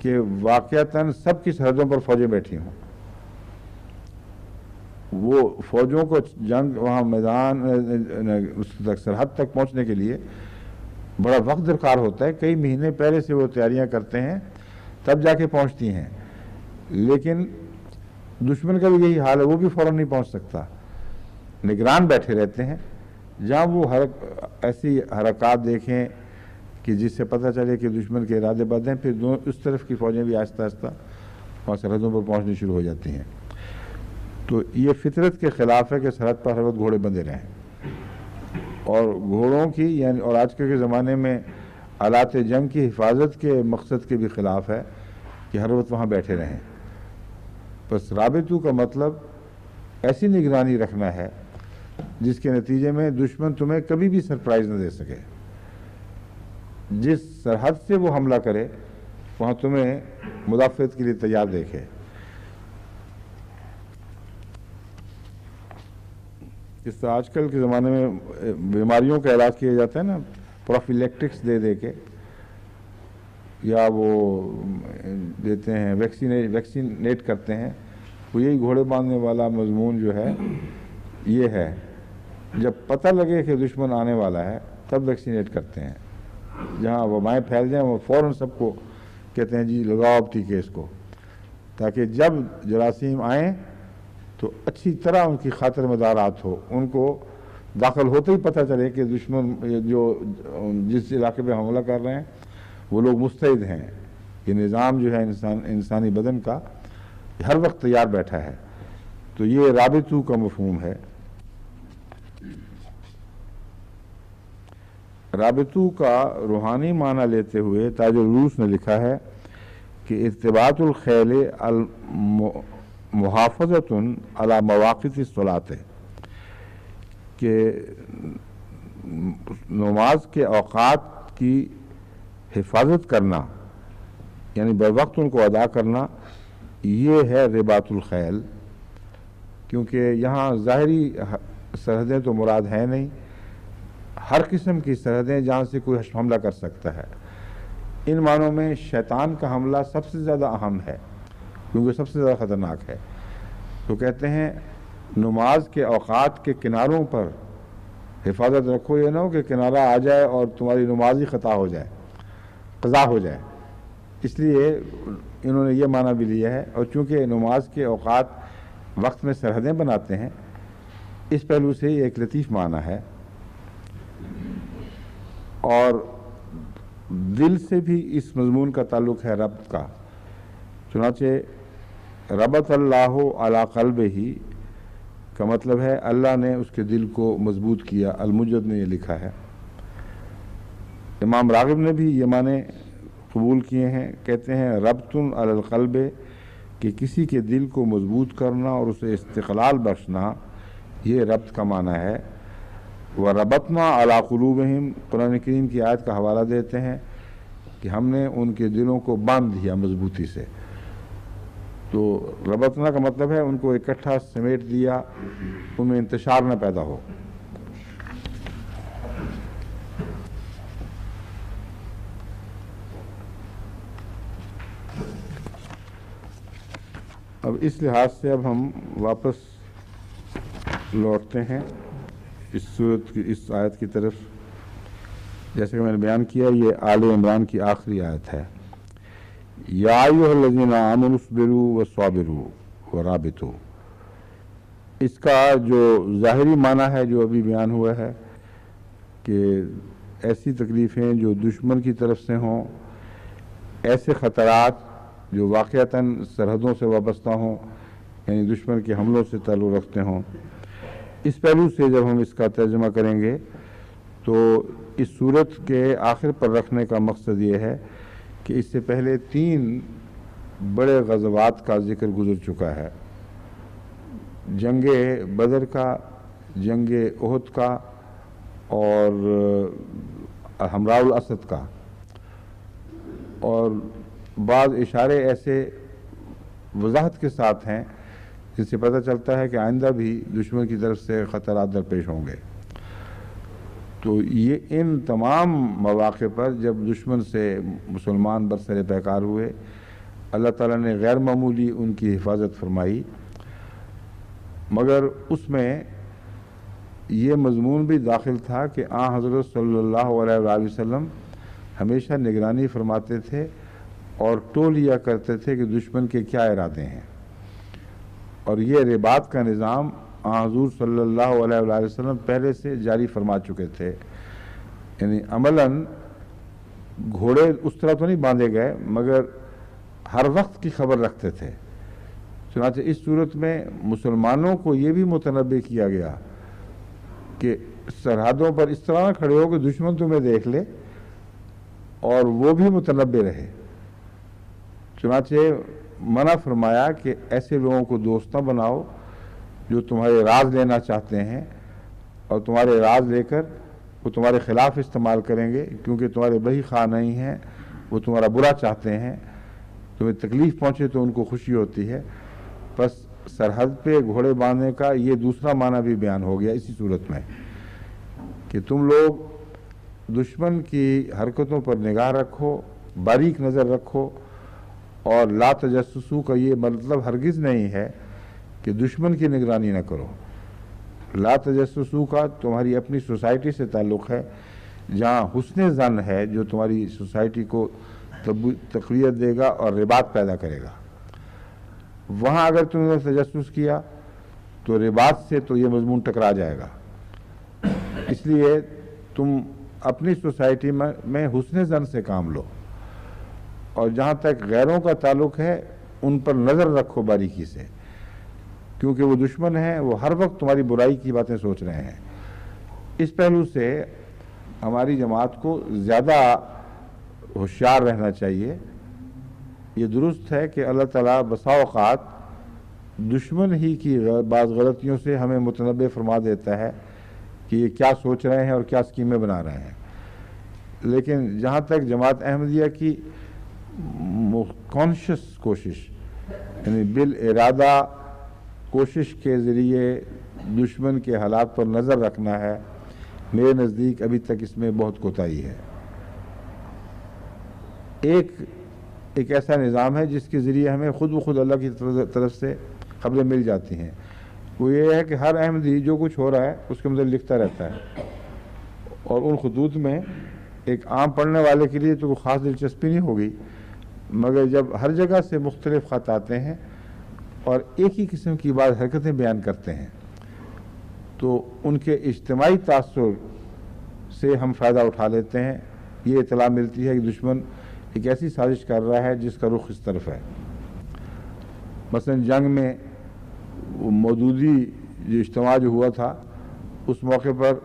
کہ واقعتاً سب کی سرحدوں پر فوجیں بیٹھی ہوں. وہ فوجوں کو جنگ وہاں میدان سرحد تک پہنچنے کے لیے بڑا وقت درکار ہوتا ہے. کئی مہینے پہلے سے وہ تیاریاں کرتے ہیں تب جا کے پہنچتی ہیں. لیکن دشمن کا بھی یہی حال ہے، وہ بھی فوراً نہیں پہنچ سکتا. نگران بیٹھے رہتے ہیں جہاں وہ ایسی حرکات دیکھیں کہ جس سے پتہ چلے کہ دشمن کے ارادے بد ہیں، پھر اس طرف کی فوجیں بھی آہستہ آہستہ وہاں سرحدوں پر پہنچنی شروع ہو جاتی ہیں. تو یہ فطرت کے خلاف ہے کہ سرحد پر ہر وقت گھوڑے بندھے رہیں. اور گھوڑوں کی یعنی اور آج کل کے زمانے میں آلات جنگ کی حفاظت کے مقصد کے بھی خلاف ہے کہ ہر وقت وہاں بیٹھے رہیں. بس رابطو کا مطلب ایسی نگرانی رکھنا ہے جس کے نتیجے میں دشمن تمہیں کبھی بھی سرپرائز نہ دے سکے. جس سرحد سے وہ حملہ کرے وہاں تمہیں مدافعت کے لیے تیار دیکھے. اس طرح آج کل کے زمانے میں بیماریوں کا علاج کیا جاتا ہے نا، پروفیلیکٹکس دے کے، یا وہ دیتے ہیں ویکسینیٹ کرتے ہیں. وہ یہی گھوڑے باندھنے والا مضمون جو ہے یہ ہے. جب پتہ لگے کہ دشمن آنے والا ہے تب ویکسینیٹ کرتے ہیں. جہاں وبائیں پھیل جائیں وہ فوراً سب کو کہتے ہیں جی لگاؤ اب ٹیکے اس کو، تاکہ جب جراثیم آئیں تو اچھی طرح ان کی خاطر مدارات ہو. ان کو داخل ہوتے ہی پتہ چلے کہ دشمن جو جس علاقے پہ حملہ کر رہے ہیں وہ لوگ مستعد ہیں. یہ نظام جو ہے انسانی بدن کا ہر وقت تیار بیٹھا ہے. تو یہ رابطو کا مفہوم ہے. رابطو کا روحانی معنی لیتے ہوئے تاج العروس نے لکھا ہے کہ ارتباط الخیل محافظۃ علی مواقف الصلاۃ، کہ نماز کے اوقات کی حفاظت کرنا یعنی بروقت ان کو ادا کرنا، یہ ہے رباط الخیل. کیونکہ یہاں ظاہری سرحدیں تو مراد ہیں نہیں، ہر قسم کی سرحدیں جہاں سے کوئی حملہ کر سکتا ہے. ان معنوں میں شیطان کا حملہ سب سے زیادہ اہم ہے، کیونکہ سب سے زیادہ خطرناک ہے. تو کہتے ہیں نماز کے اوقات کے کناروں پر حفاظت رکھو، یہ نہ ہو کہ کنارہ آ جائے اور تمہاری نماز ہی خطا ہو جائے، قضا ہو جائے. اس لیے انہوں نے یہ معنی بھی لیا ہے. اور چونکہ نماز کے اوقات وقت میں سرحدیں بناتے ہیں، اس پہلو سے یہ ایک لطیف معنی ہے. اور دل سے بھی اس مضمون کا تعلق ہے ربط کا. چنانچہ ربط اللہ علی قلبہ کا مطلب ہے اللہ نے اس کے دل کو مضبوط کیا. المجد نے یہ لکھا ہے. امام راغب نے بھی یہ معنی قبول کیے ہیں. کہتے ہیں ربط علی القلب، کہ کسی کے دل کو مضبوط کرنا اور اسے استقلال بخشنا، یہ ربط کا معنی ہے. وَرَبَطْنَا عَلَىٰ قُلُوبِهِمْ، قرآن کریم کی آیت کا حوالہ دیتے ہیں کہ ہم نے ان کے دلوں کو باندھ دیا مضبوطی سے. تو ربطنا کا مطلب ہے ان کو اکٹھا سمیٹ دیا، ان میں انتشار نہ پیدا ہو. اب اس لحاظ سے اب ہم واپس لوٹتے ہیں اس صورت کی اس آیت کی طرف. جیسے کہ میں نے بیان کیا، یہ آل عمران کی آخری آیت ہے. یا ایھا الذین آمنوا اصبروا وصابروا ورابطوا. اس کا جو ظاہری معنی ہے جو ابھی بیان ہوا ہے کہ ایسی تکلیفیں جو دشمن کی طرف سے ہوں، ایسے خطرات جو واقعتاً سرحدوں سے وابستہ ہوں، یعنی دشمن کے حملوں سے تعلق رکھتے ہوں. اس پہلو سے جب ہم اس کا ترجمہ کریں گے تو اس صورت کے آخر پر رکھنے کا مقصد یہ ہے کہ اس سے پہلے 3 بڑے غزوات کا ذکر گزر چکا ہے. جنگ بدر کا، جنگ احد کا، اور حمراء الاسد کا. اور بعض اشارے ایسے وضاحت کے ساتھ ہیں جس سے پتہ چلتا ہے کہ آئندہ بھی دشمن کی طرف سے خطرات درپیش ہوں گے. تو یہ ان تمام مواقع پر جب دشمن سے مسلمان برسر پیکار ہوئے، اللہ تعالیٰ نے غیر معمولی ان کی حفاظت فرمائی. مگر اس میں یہ مضمون بھی داخل تھا کہ حضرت صلی اللہ علیہ وآلہ وسلم ہمیشہ نگرانی فرماتے تھے اور ٹول لیا کرتے تھے کہ دشمن کے کیا ارادے ہیں. اور یہ رباط کا نظام حضور صلی اللہ علیہ وآلہ وسلم پہلے سے جاری فرما چکے تھے. یعنی عملاً گھوڑے اس طرح تو نہیں باندھے گئے، مگر ہر وقت کی خبر رکھتے تھے. چنانچہ اس صورت میں مسلمانوں کو یہ بھی متنبہ کیا گیا کہ سرحدوں پر اس طرح نہ کھڑے ہو کہ دشمن تمہیں دیکھ لے، اور وہ بھی متنبہ رہے. چنانچہ منع فرمایا کہ ایسے لوگوں کو دوست نہ بناؤ جو تمہارے راز لینا چاہتے ہیں، اور تمہارے راز لے کر وہ تمہارے خلاف استعمال کریں گے، کیونکہ تمہارے بہی خواہ نہیں ہیں، وہ تمہارا برا چاہتے ہیں. تمہیں تکلیف پہنچے تو ان کو خوشی ہوتی ہے. بس سرحد پہ گھوڑے باندھنے کا یہ دوسرا معنی بھی بیان ہو گیا اسی صورت میں کہ تم لوگ دشمن کی حرکتوں پر نگاہ رکھو، باریک نظر رکھو. اور لا تجسسو کا یہ مطلب ہرگز نہیں ہے کہ دشمن کی نگرانی نہ کرو. لا تجسسو کا تمہاری اپنی سوسائٹی سے تعلق ہے، جہاں حسن ظن ہے جو تمہاری سوسائٹی کو تقویت دے گا اور رباط پیدا کرے گا. وہاں اگر تم نے تجسس کیا تو رباط سے تو یہ مضمون ٹکرا جائے گا. اس لیے تم اپنی سوسائٹی میں حسن ظن سے کام لو، اور جہاں تک غیروں کا تعلق ہے ان پر نظر رکھو باریکی سے، کیونکہ وہ دشمن ہیں، وہ ہر وقت تمہاری برائی کی باتیں سوچ رہے ہیں. اس پہلو سے ہماری جماعت کو زیادہ ہوشیار رہنا چاہیے. یہ درست ہے کہ اللہ تعالیٰ بسا اوقات دشمن ہی کی بعض غلطیوں سے ہمیں متنبہ فرما دیتا ہے کہ یہ کیا سوچ رہے ہیں اور کیا اسکیمیں بنا رہے ہیں. لیکن جہاں تک جماعت احمدیہ کی کانشیس کوشش یعنی بالارادہ کوشش کے ذریعے دشمن کے حالات پر نظر رکھنا ہے، میرے نزدیک ابھی تک اس میں بہت کوتاہی ہے۔ ایک ایسا نظام ہے جس کے ذریعے ہمیں خود بخود اللہ کی طرف سے خبریں مل جاتی ہیں، وہ یہ ہے کہ ہر احمدی جو کچھ ہو رہا ہے اس کے متعلق لکھتا رہتا ہے، اور ان خطوط میں ایک عام پڑھنے والے کے لیے تو کوئی خاص دلچسپی نہیں ہوگی، مگر جب ہر جگہ سے مختلف خط آتے ہیں اور ایک ہی قسم کی بعض حرکتیں بیان کرتے ہیں تو ان کے اجتماعی تاثر سے ہم فائدہ اٹھا لیتے ہیں۔ یہ اطلاع ملتی ہے کہ دشمن ایک ایسی سازش کر رہا ہے جس کا رخ اس طرف ہے۔ مثلا جنگ میں مودودی جو اجتماع جو ہوا تھا اس موقع پر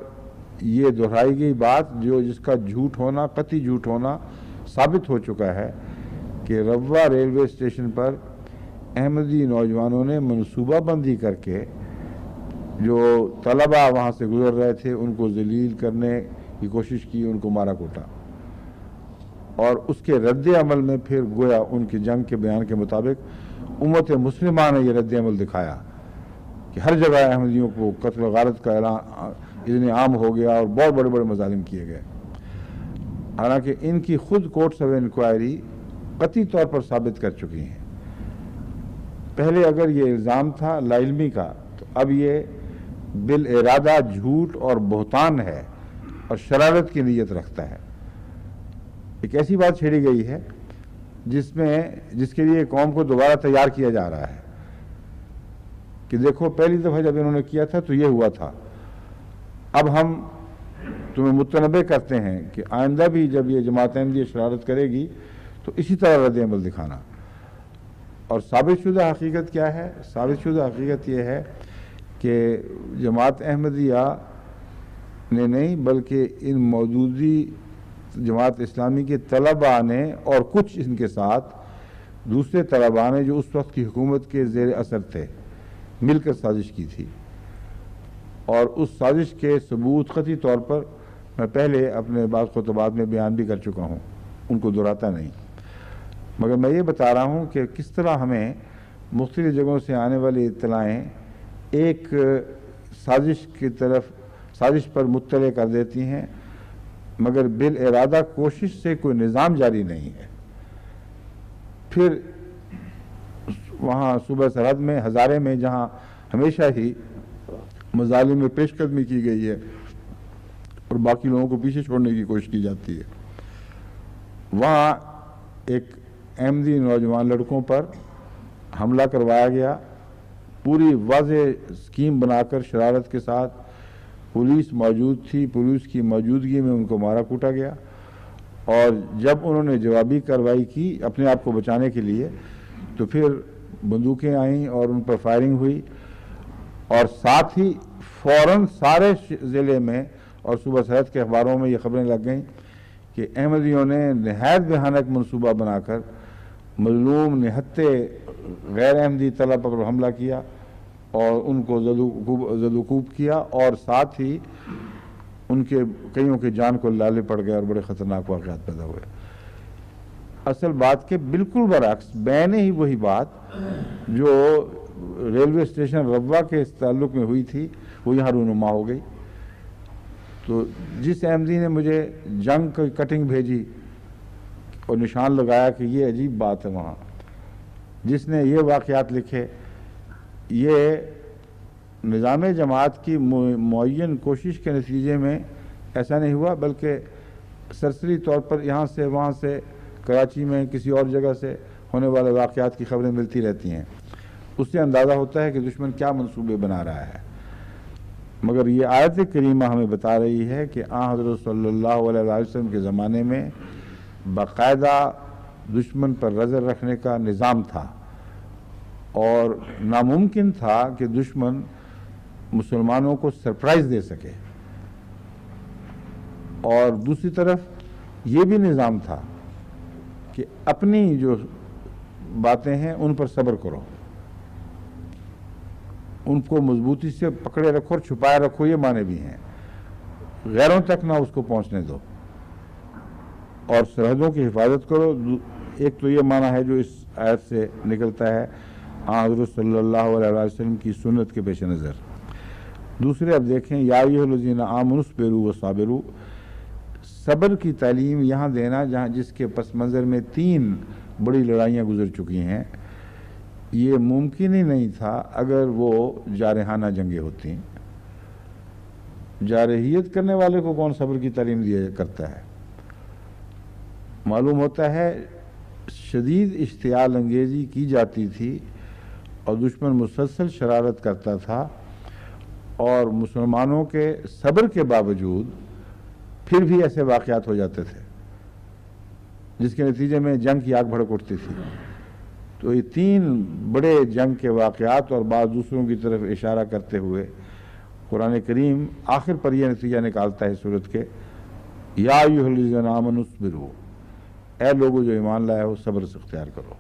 یہ دہرائی گئی بات جس کا جھوٹ ہونا، قطعی جھوٹ ہونا ثابت ہو چکا ہے کہ روا ریلوے اسٹیشن پر احمدی نوجوانوں نے منصوبہ بندی کر کے جو طلباء وہاں سے گزر رہے تھے ان کو ذلیل کرنے کی کوشش کی، ان کو مارا کوٹا، اور اس کے رد عمل میں پھر گویا ان کی جنگ کے بیان کے مطابق امت مسلمہ نے یہ رد عمل دکھایا کہ ہر جگہ احمدیوں کو قتل و غارت کا اعلان اتنے عام ہو گیا اور بہت بڑے بڑے مظالم کیے گئے، حالانکہ ان کی خود کورٹس آف انکوائری قطعی طور پر ثابت کر چکی ہیں۔ پہلے اگر یہ الزام تھا لا علمی کا تو اب یہ بالارادہ جھوٹ اور بہتان ہے اور شرارت کی نیت رکھتا ہے۔ ایک ایسی بات چھیڑی گئی ہے جس کے لیے قوم کو دوبارہ تیار کیا جا رہا ہے کہ دیکھو پہلی دفعہ جب انہوں نے کیا تھا تو یہ ہوا تھا، اب ہم تمہیں متنبع کرتے ہیں کہ آئندہ بھی جب یہ جماعت احمدیہ شرارت کرے گی تو اسی طرح رد عمل دکھانا۔ اور ثابت شدہ حقیقت کیا ہے؟ ثابت شدہ حقیقت یہ ہے کہ جماعت احمدیہ نے نہیں بلکہ ان موجودی جماعت اسلامی کے طلباء نے اور کچھ ان کے ساتھ دوسرے طلباء نے جو اس وقت کی حکومت کے زیر اثر تھے مل کر سازش کی تھی، اور اس سازش کے ثبوت قطعی طور پر میں پہلے اپنے بعض خطبات میں بیان بھی کر چکا ہوں، ان کو دہراتا نہیں، مگر میں یہ بتا رہا ہوں کہ کس طرح ہمیں مختلف جگہوں سے آنے والی اطلاعیں ایک سازش پر مطلع کر دیتی ہیں، مگر بالارادہ کوشش سے کوئی نظام جاری نہیں ہے۔ پھر وہاں صوبہ سرحد میں ہزارے میں جہاں ہمیشہ ہی مظالم میں پیش قدمی کی گئی ہے اور باقی لوگوں کو پیچھے چھوڑنے کی کوشش کی جاتی ہے، وہاں ایک احمدی نوجوان لڑکوں پر حملہ کروایا گیا، پوری واضح اسکیم بنا کر شرارت کے ساتھ، پولیس موجود تھی، پولیس کی موجودگی میں ان کو مارا کوٹا گیا، اور جب انہوں نے جوابی کارروائی کی اپنے آپ کو بچانے کے لیے تو پھر بندوقیں آئیں اور ان پر فائرنگ ہوئی، اور ساتھ ہی فوراً سارے ضلع میں اور صوبہ سرحد کے اخباروں میں یہ خبریں لگ گئیں کہ احمدیوں نے نہایت بھیانک منصوبہ بنا کر مظلوم نہتے غیر احمدی طلبہ پر حملہ کیا اور ان کو زدوکوب کیا، اور ساتھ ہی ان کے کئیوں کے جان کو لالے پڑ گئے اور بڑے خطرناک واقعات پیدا ہوئے۔ اصل بات کے بالکل برعکس بین ہی وہی بات جو ریلوے اسٹیشن روا کے اس تعلق میں ہوئی تھی وہ یہاں رونما ہو گئی۔ تو جس احمدی نے مجھے جنگ کی کٹنگ بھیجی اور نشان لگایا کہ یہ عجیب بات ہے، وہاں جس نے یہ واقعات لکھے، یہ نظام جماعت کی معین کوشش کے نتیجے میں ایسا نہیں ہوا، بلکہ سرسری طور پر یہاں سے وہاں سے کراچی میں کسی اور جگہ سے ہونے والے واقعات کی خبریں ملتی رہتی ہیں، اس سے اندازہ ہوتا ہے کہ دشمن کیا منصوبے بنا رہا ہے۔ مگر یہ آیت کریمہ ہمیں بتا رہی ہے کہ آن حضرت صلی اللہ علیہ وسلم کے زمانے میں باقاعدہ دشمن پر نظر رکھنے کا نظام تھا، اور ناممکن تھا کہ دشمن مسلمانوں کو سرپرائز دے سکے، اور دوسری طرف یہ بھی نظام تھا کہ اپنی جو باتیں ہیں ان پر صبر کرو، ان کو مضبوطی سے پکڑے رکھو اور چھپائے رکھو، یہ معنی بھی ہیں، غیروں تک نہ اس کو پہنچنے دو، اور سرحدوں کی حفاظت کرو۔ ایک تو یہ معنی ہے جو اس آیت سے نکلتا ہے حضرت صلی اللہ علیہ وسلم کی سنت کے پیش نظر. دوسرے اب دیکھیں یا ایھا الذین آمنوا اصبروا وصابروا، صبر کی تعلیم یہاں دینا جہاں جس کے پس منظر میں 3 بڑی لڑائیاں گزر چکی ہیں، یہ ممکن ہی نہیں تھا اگر وہ جارحانہ جنگیں ہوتی. جارحیت کرنے والے کو کون صبر کی تعلیم دیا کرتا ہے؟ معلوم ہوتا ہے شدید اشتعال انگیزی کی جاتی تھی اور دشمن مسلسل شرارت کرتا تھا، اور مسلمانوں کے صبر کے باوجود پھر بھی ایسے واقعات ہو جاتے تھے جس کے نتیجے میں جنگ کی آگ بھڑک اٹھتی تھی. تو یہ 3 بڑے جنگ کے واقعات اور بعض دوسروں کی طرف اشارہ کرتے ہوئے قرآن کریم آخر پر یہ نتیجہ نکالتا ہے سورت کے یا ایھا الذین آمنوا اصبروا، اے لوگوں جو ایمان لائے ہو صبر سے اختیار کرو.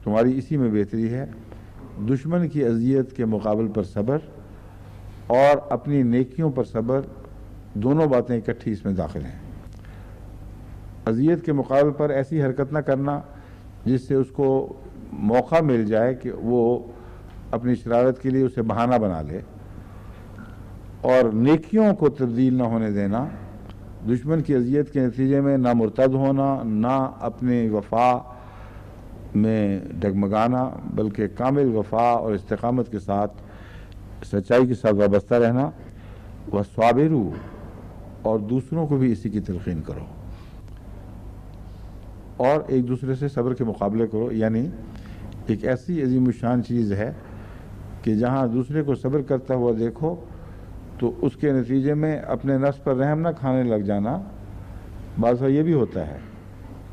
تمہاری اسی میں بہتری ہے. دشمن کی اذیت کے مقابل پر صبر اور اپنی نیکیوں پر صبر، دونوں باتیں اکٹھی اس میں داخل ہیں. اذیت کے مقابل پر ایسی حرکت نہ کرنا جس سے اس کو موقع مل جائے کہ وہ اپنی شرارت کے لیے اسے بہانہ بنا لے، اور نیکیوں کو تبدیل نہ ہونے دینا. دشمن کی اذیت کے نتیجے میں نہ مرتد ہونا، نہ اپنی وفا میں ڈگمگانا، بلکہ کامل وفا اور استقامت کے ساتھ، سچائی کے ساتھ وابستہ رہنا. وصابروا، اور دوسروں کو بھی اسی کی تلقین کرو اور ایک دوسرے سے صبر کے مقابلے کرو. یعنی ایک ایسی عظیم الشان چیز ہے کہ جہاں دوسرے کو صبر کرتا ہوا دیکھو تو اس کے نتیجے میں اپنے نفس پر رحم نہ کھانے لگ جانا. بعض یہ بھی ہوتا ہے،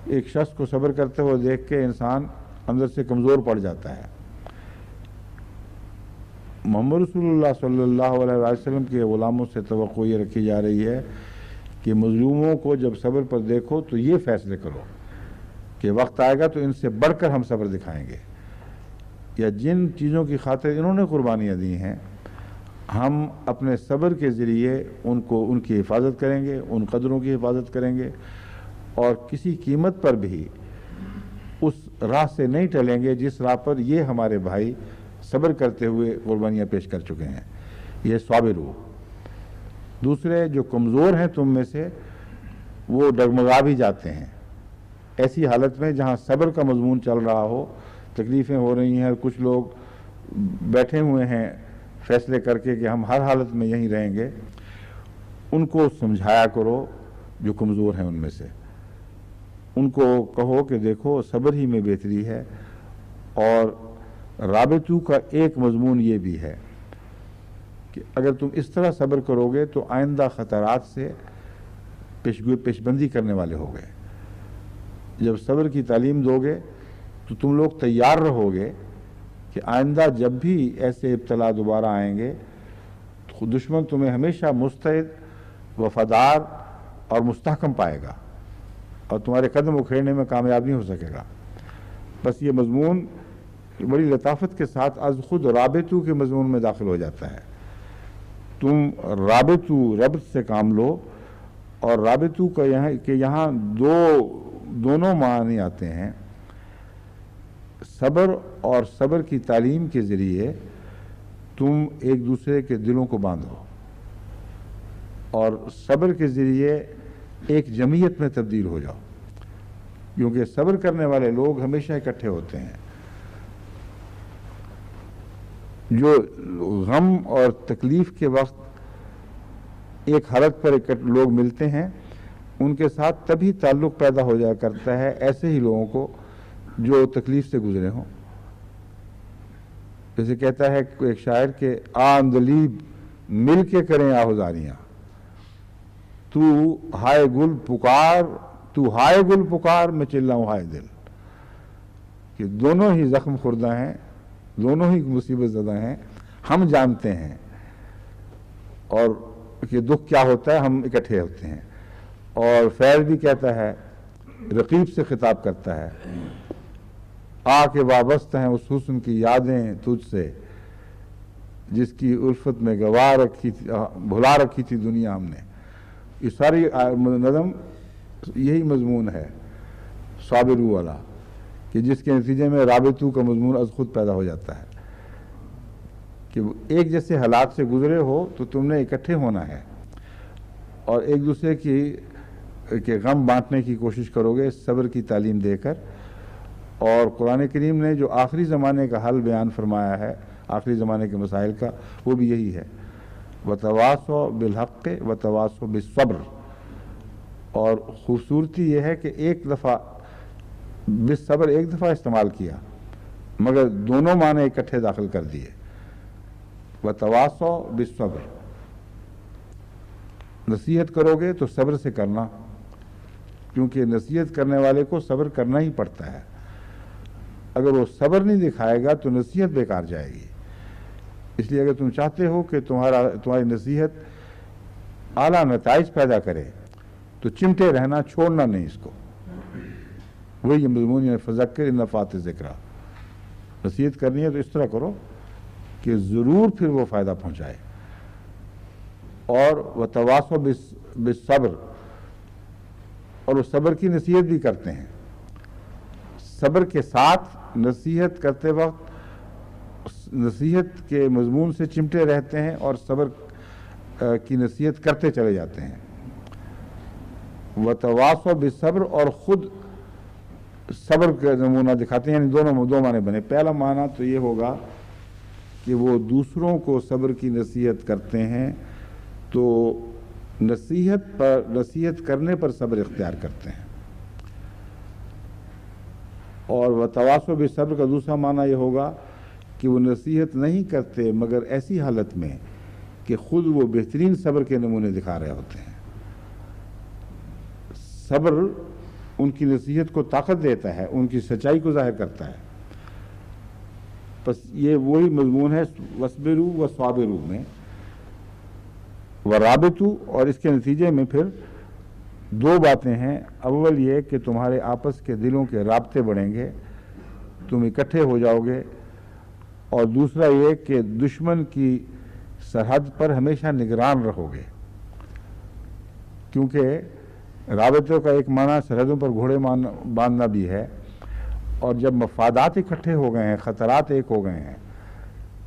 ایک شخص کو صبر کرتے ہوئے دیکھ کے انسان اندر سے کمزور پڑ جاتا ہے. محمد رسول اللہ صلی اللہ علیہ وسلم کے غلاموں سے توقع یہ رکھی جا رہی ہے کہ مظلوموں کو جب صبر پر دیکھو تو یہ فیصلے کرو کہ وقت آئے گا تو ان سے بڑھ کر ہم صبر دکھائیں گے، یا جن چیزوں کی خاطر انہوں نے قربانیاں دی ہیں ہم اپنے صبر کے ذریعے ان کی حفاظت کریں گے، ان قدروں کی حفاظت کریں گے، اور کسی قیمت پر بھی اس راہ سے نہیں ٹلیں گے جس راہ پر یہ ہمارے بھائی صبر کرتے ہوئے قربانیاں پیش کر چکے ہیں. یہ صابرو. دوسرے جو کمزور ہیں تم میں سے وہ ڈگمگا بھی جاتے ہیں ایسی حالت میں جہاں صبر کا مضمون چل رہا ہو، تکلیفیں ہو رہی ہیں، کچھ لوگ بیٹھے ہوئے ہیں فیصلے کر کے کہ ہم ہر حالت میں یہیں رہیں گے. ان کو سمجھایا کرو جو کمزور ہیں ان میں سے، ان کو کہو کہ دیکھو صبر ہی میں بہتری ہے. اور رابطوں کا ایک مضمون یہ بھی ہے کہ اگر تم اس طرح صبر کرو گے تو آئندہ خطرات سے پیش بندی کرنے والے ہو گئے. جب صبر کی تعلیم دو گے تو تم لوگ تیار رہو گے کہ آئندہ جب بھی ایسے ابتلا دوبارہ آئیں گے تو دشمن تمہیں ہمیشہ مستعد، وفادار اور مستحکم پائے گا اور تمہارے قدم اکھیڑنے میں کامیاب نہیں ہو سکے گا. بس یہ مضمون بڑی لطافت کے ساتھ از خود رابطوں کے مضمون میں داخل ہو جاتا ہے. تم ربط سے کام لو، اور رابطوں کا یہاں دونوں معنی آتے ہیں. صبر اور صبر کی تعلیم کے ذریعے تم ایک دوسرے کے دلوں کو باندھو، اور صبر کے ذریعے ایک جمعیت میں تبدیل ہو جاؤ، کیونکہ صبر کرنے والے لوگ ہمیشہ اکٹھے ہوتے ہیں. جو غم اور تکلیف کے وقت ایک حالت پر لوگ ملتے ہیں ان کے ساتھ تبھی تعلق پیدا ہو جایا کرتا ہے ایسے ہی لوگوں کو جو تکلیف سے گزرے ہوں. جیسے کہتا ہے ایک شاعر کہ آندلیب مل کے کریں آہوزاریاں، تو ہائے گل پکار میں چلاؤں ہائے دل. کہ دونوں ہی زخم خوردہ ہیں، دونوں ہی مصیبت زدہ ہیں، ہم جانتے ہیں اور کہ دکھ کیا ہوتا ہے، ہم اکٹھے ہوتے ہیں. اور فیض بھی کہتا ہے، رقیب سے خطاب کرتا ہے، آ کے وابستہ ہیں اس حسن کی یادیں تجھ سے جس کی الفت میں بھلا رکھی تھی دنیا ہم نے. یہ ساری نظم یہی مضمون ہے. صابرو والا، کہ جس کے نتیجے میں رابطو کا مضمون از خود پیدا ہو جاتا ہے کہ ایک جیسے حالات سے گزرے ہو تو تم نے اکٹھے ہونا ہے اور ایک دوسرے کے غم بانٹنے کی کوشش کرو گے صبر کی تعلیم دے کر۔ اور قرآن کریم نے جو آخری زمانے کا حل بیان فرمایا ہے، آخری زمانے کے مسائل کا، وہ بھی یہی ہے، وَتَوَاصَوْا بِالْحَقِّ وَتَوَاصَوْا بِالصَّبْرِ۔ اور خوبصورتی یہ ہے کہ ایک دفعہ بالصبر ایک دفعہ استعمال کیا مگر دونوں معنی اکٹھے داخل کر دیے، وَتَوَاصَوْا بِالصَّبْرِ۔ نصیحت کرو گے تو صبر سے کرنا، کیونکہ نصیحت کرنے والے کو صبر کرنا ہی پڑتا ہے۔ اگر وہ صبر نہیں دکھائے گا تو نصیحت بیکار جائے گی۔ اس لیے اگر تم چاہتے ہو کہ تمہاری نصیحت اعلیٰ نتائج پیدا کرے تو چمٹے رہنا، چھوڑنا نہیں اس کو۔ وہی مضمون ہے فذکر ان نفعت الذکریٰ، نصیحت کرنی ہے تو اس طرح کرو کہ ضرور پھر وہ فائدہ پہنچائے۔ اور وتواصوا بالصبر، اور وہ صبر کی نصیحت بھی کرتے ہیں۔ صبر کے ساتھ نصیحت کرتے وقت نصیحت کے مضمون سے چمٹے رہتے ہیں اور صبر کی نصیحت کرتے چلے جاتے ہیں۔ وتواصوا بالصبر، اور خود صبر کا نمونہ دکھاتے ہیں، یعنی دو معنی بنے۔ پہلا معنی تو یہ ہوگا کہ وہ دوسروں کو صبر کی نصیحت کرتے ہیں تو نصیحت کرنے پر صبر اختیار کرتے ہیں۔ اور وتواصوا بالصبر کا دوسرا معنی یہ ہوگا کہ وہ نصیحت نہیں کرتے مگر ایسی حالت میں کہ خود وہ بہترین صبر کے نمونے دکھا رہے ہوتے ہیں۔ صبر ان کی نصیحت کو طاقت دیتا ہے، ان کی سچائی کو ظاہر کرتا ہے۔ بس یہ وہی مضمون ہے وَاصْبِرُوا وَصَابِرُوا میں، وَرَابِطُوا، اور اس کے نتیجے میں پھر دو باتیں ہیں۔ اول یہ کہ تمہارے آپس کے دلوں کے رابطے بڑھیں گے، تم اکٹھے ہو جاؤ گے، اور دوسرا یہ کہ دشمن کی سرحد پر ہمیشہ نگران رہو گے، کیونکہ رابطوں کا ایک معنی سرحدوں پر گھوڑے باندھنا بھی ہے، اور جب مفادات اکٹھے ہو گئے ہیں، خطرات ایک ہو گئے ہیں،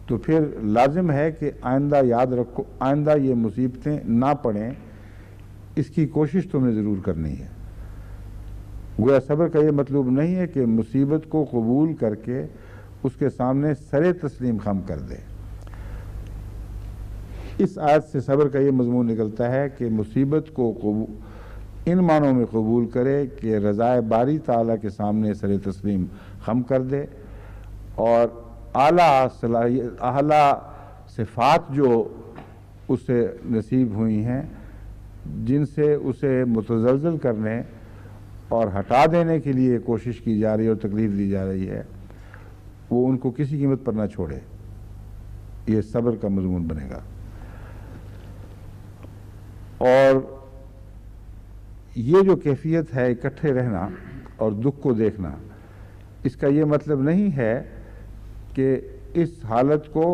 تو پھر لازم ہے کہ آئندہ یاد رکھو، آئندہ یہ مصیبتیں نہ پڑیں، اس کی کوشش تم نے ضرور کرنی ہے۔ گویا صبر کا یہ مطلوب نہیں ہے کہ مصیبت کو قبول کر کے اس کے سامنے سر تسلیم خم کر دے۔ اس آیت سے صبر کا یہ مضمون نکلتا ہے کہ مصیبت کو ان معنوں میں قبول کرے کہ رضائے باری تعالیٰ کے سامنے سر تسلیم خم کر دے، اور اعلیٰ صفات جو اسے نصیب ہوئی ہیں، جن سے اسے متزلزل کرنے اور ہٹا دینے کے لیے کوشش کی جا رہی ہے اور تکلیف دی جا رہی ہے، وہ ان کو کسی قیمت پر نہ چھوڑے۔ یہ صبر کا مضمون بنے گا۔ اور یہ جو کیفیت ہے اکٹھے رہنا اور دکھ کو دیکھنا، اس کا یہ مطلب نہیں ہے کہ اس حالت کو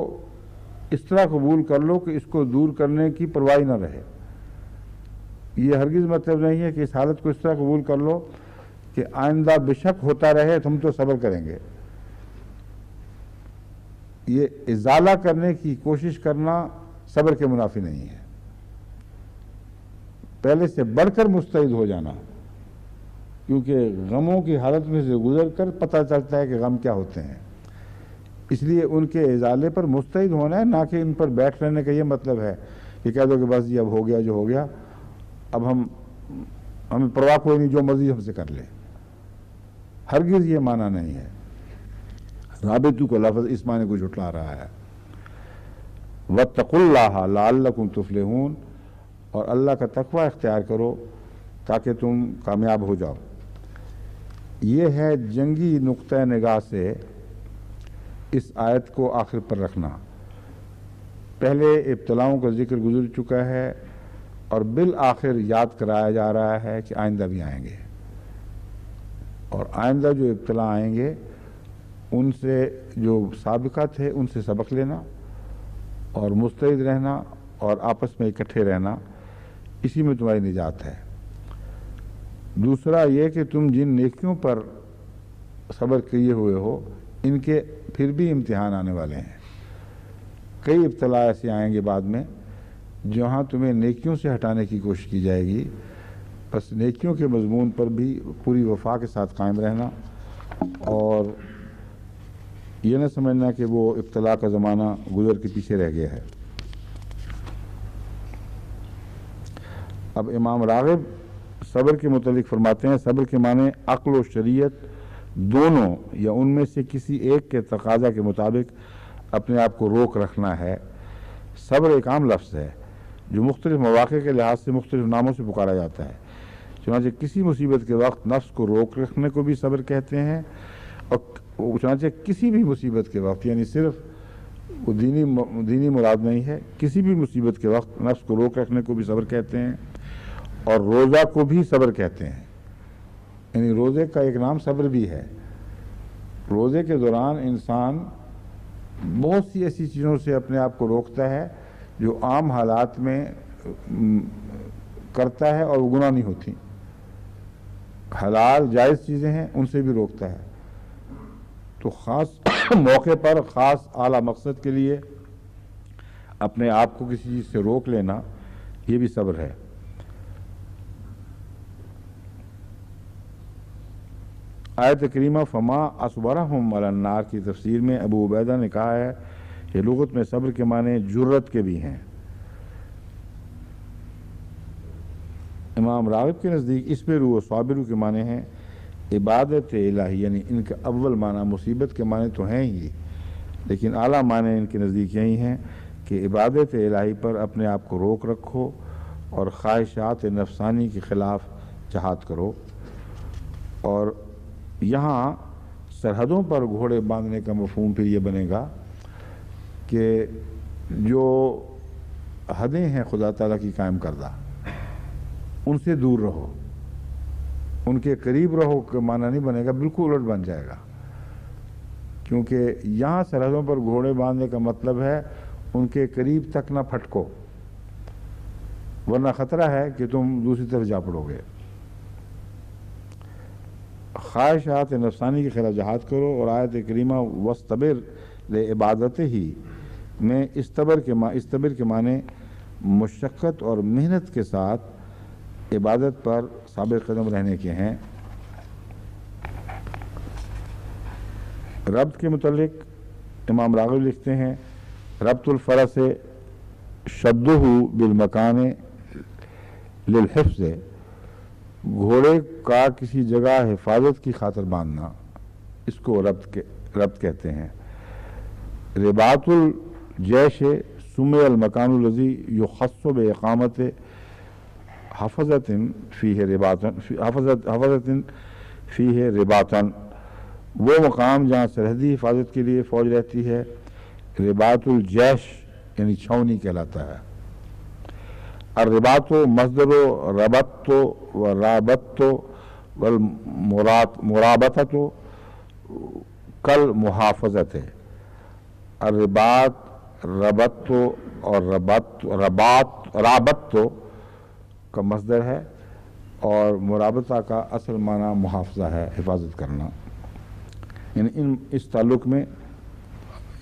اس طرح قبول کر لو کہ اس کو دور کرنے کی پرواہ نہ رہے۔ یہ ہرگز مطلب نہیں ہے کہ اس حالت کو اس طرح قبول کر لو کہ آئندہ بے شک ہوتا رہے، ہم تو صبر کریں گے۔ یہ ازالہ کرنے کی کوشش کرنا صبر کے منافی نہیں ہے۔ پہلے سے بڑھ کر مستعد ہو جانا، کیونکہ غموں کی حالت میں سے گزر کر پتہ چلتا ہے کہ غم کیا ہوتے ہیں، اس لیے ان کے ازالے پر مستعد ہونا ہے، نہ کہ ان پر بیٹھ رہنے کا یہ مطلب ہے کہ کہہ دو کہ بس یہ اب ہو گیا جو ہو گیا، اب ہمیں پرواہ کوئی نہیں، جو مرضی ہم سے کر لے۔ ہرگز یہ معنی نہیں ہے۔ رابطو کا لفظ اس معنی کو جھٹلا رہا ہے۔ وَاتَّقُوا اللَّهَ لَعَلَّكُمْ تُفْلِحُونَ، اور اللہ کا تقوی اختیار کرو تاکہ تم کامیاب ہو جاؤ۔ یہ ہے جنگی نقطہ نگاہ سے اس آیت کو آخر پر رکھنا۔ پہلے ابتلاؤں کا ذکر گزر چکا ہے اور بالآخر یاد کرایا جا رہا ہے کہ آئندہ بھی آئیں گے، اور آئندہ جو ابتلا آئیں گے ان سے جو سابقہ تھے ان سے سبق لینا اور مستعد رہنا اور آپس میں اکٹھے رہنا، اسی میں تمہاری نجات ہے۔ دوسرا یہ کہ تم جن نیکیوں پر صبر کیے ہوئے ہو ان کے پھر بھی امتحان آنے والے ہیں. کئی ابتلا ایسے آئیں گے بعد میں جہاں تمہیں نیکیوں سے ہٹانے کی کوشش کی جائے گی. بس نیکیوں کے مضمون پر بھی پوری وفا کے ساتھ قائم رہنا اور یہ نہ سمجھنا کہ وہ ابتلا کا زمانہ گزر کے پیچھے رہ گیا ہے. اب امام راغب صبر کے متعلق فرماتے ہیں صبر کے معنی عقل و شریعت دونوں یا ان میں سے کسی ایک کے تقاضا کے مطابق اپنے آپ کو روک رکھنا ہے. صبر ایک عام لفظ ہے جو مختلف مواقع کے لحاظ سے مختلف ناموں سے پکارا جاتا ہے. چنانچہ کسی مصیبت کے وقت نفس کو روک رکھنے کو بھی صبر کہتے ہیں اور چنانچہ کسی بھی مصیبت کے وقت یعنی صرف وہ دینی مراد نہیں ہے، کسی بھی مصیبت کے وقت نفس کو روک رکھنے کو بھی صبر کہتے ہیں اور روزہ کو بھی صبر کہتے ہیں. یعنی روزے کا ایک نام صبر بھی ہے. روزے کے دوران انسان بہت سی ایسی چیزوں سے اپنے آپ کو روکتا ہے جو عام حالات میں کرتا ہے اور وہ گناہ نہیں ہوتی. حلال جائز چیزیں ہیں ان سے بھی روکتا ہے. تو خاص موقع پر خاص اعلیٰ مقصد کے لیے اپنے آپ کو کسی چیز سے روک لینا یہ بھی صبر ہے. آیت کریمہ فما اصبرہم علی النار کی تفسیر میں ابو عبیدہ نے کہا ہے کہ لغت میں صبر کے معنی جرت کے بھی ہیں. امام راغب کے نزدیک اسبروا و صابروا کے معنی ہیں عبادت الہی، یعنی ان کا اول معنی مصیبت کے معنی تو ہیں ہی لیکن اعلیٰ معنی ان کے نزدیک یہی ہیں کہ عبادت الہی پر اپنے آپ کو روک رکھو اور خواہشات نفسانی کے خلاف جہاد کرو. اور یہاں سرحدوں پر گھوڑے باندھنے کا مفہوم پھر یہ بنے گا کہ جو حدیں ہیں خدا تعالیٰ کی قائم کردہ ان سے دور رہو، ان کے قریب رہو کا معنی نہیں بنے گا، بالکل الٹ بن جائے گا. کیونکہ یہاں سرحدوں پر گھوڑے باندھنے کا مطلب ہے ان کے قریب تک نہ پھٹکو ورنہ خطرہ ہے کہ تم دوسری طرف جا پڑو گے. خواہشات نفسانی کے خلاف جہاد کرو. اور آیت کریمہ وَاسْتَبِرْ لِعِبَادَتِهِ میں استبر کے معنی مشقت اور محنت کے ساتھ عبادت پر ثابت قدم رہنے کے ہیں. ربط کے متعلق امام راغب لکھتے ہیں ربط الفرس شدہ بالمکان للحفظ، گھوڑے کا کسی جگہ حفاظت کی خاطر باندھنا اس کو ربط کہتے ہیں. رباط الجیش سمع المکان الذی یخص باقامت حفظت فیہ رباطن، وہ مقام جہاں سرحدی حفاظت کے لیے فوج رہتی ہے. رباط الجیش یعنی چھاؤنی کہلاتا ہے. الرباط مصدر ربط و رابط والمرابطۃ کل محافظت ہے. الرباط ربط اور رابط کا مصدر ہے اور مرابطہ کا اصل معنی محافظہ ہے، حفاظت کرنا. یعنی اس تعلق میں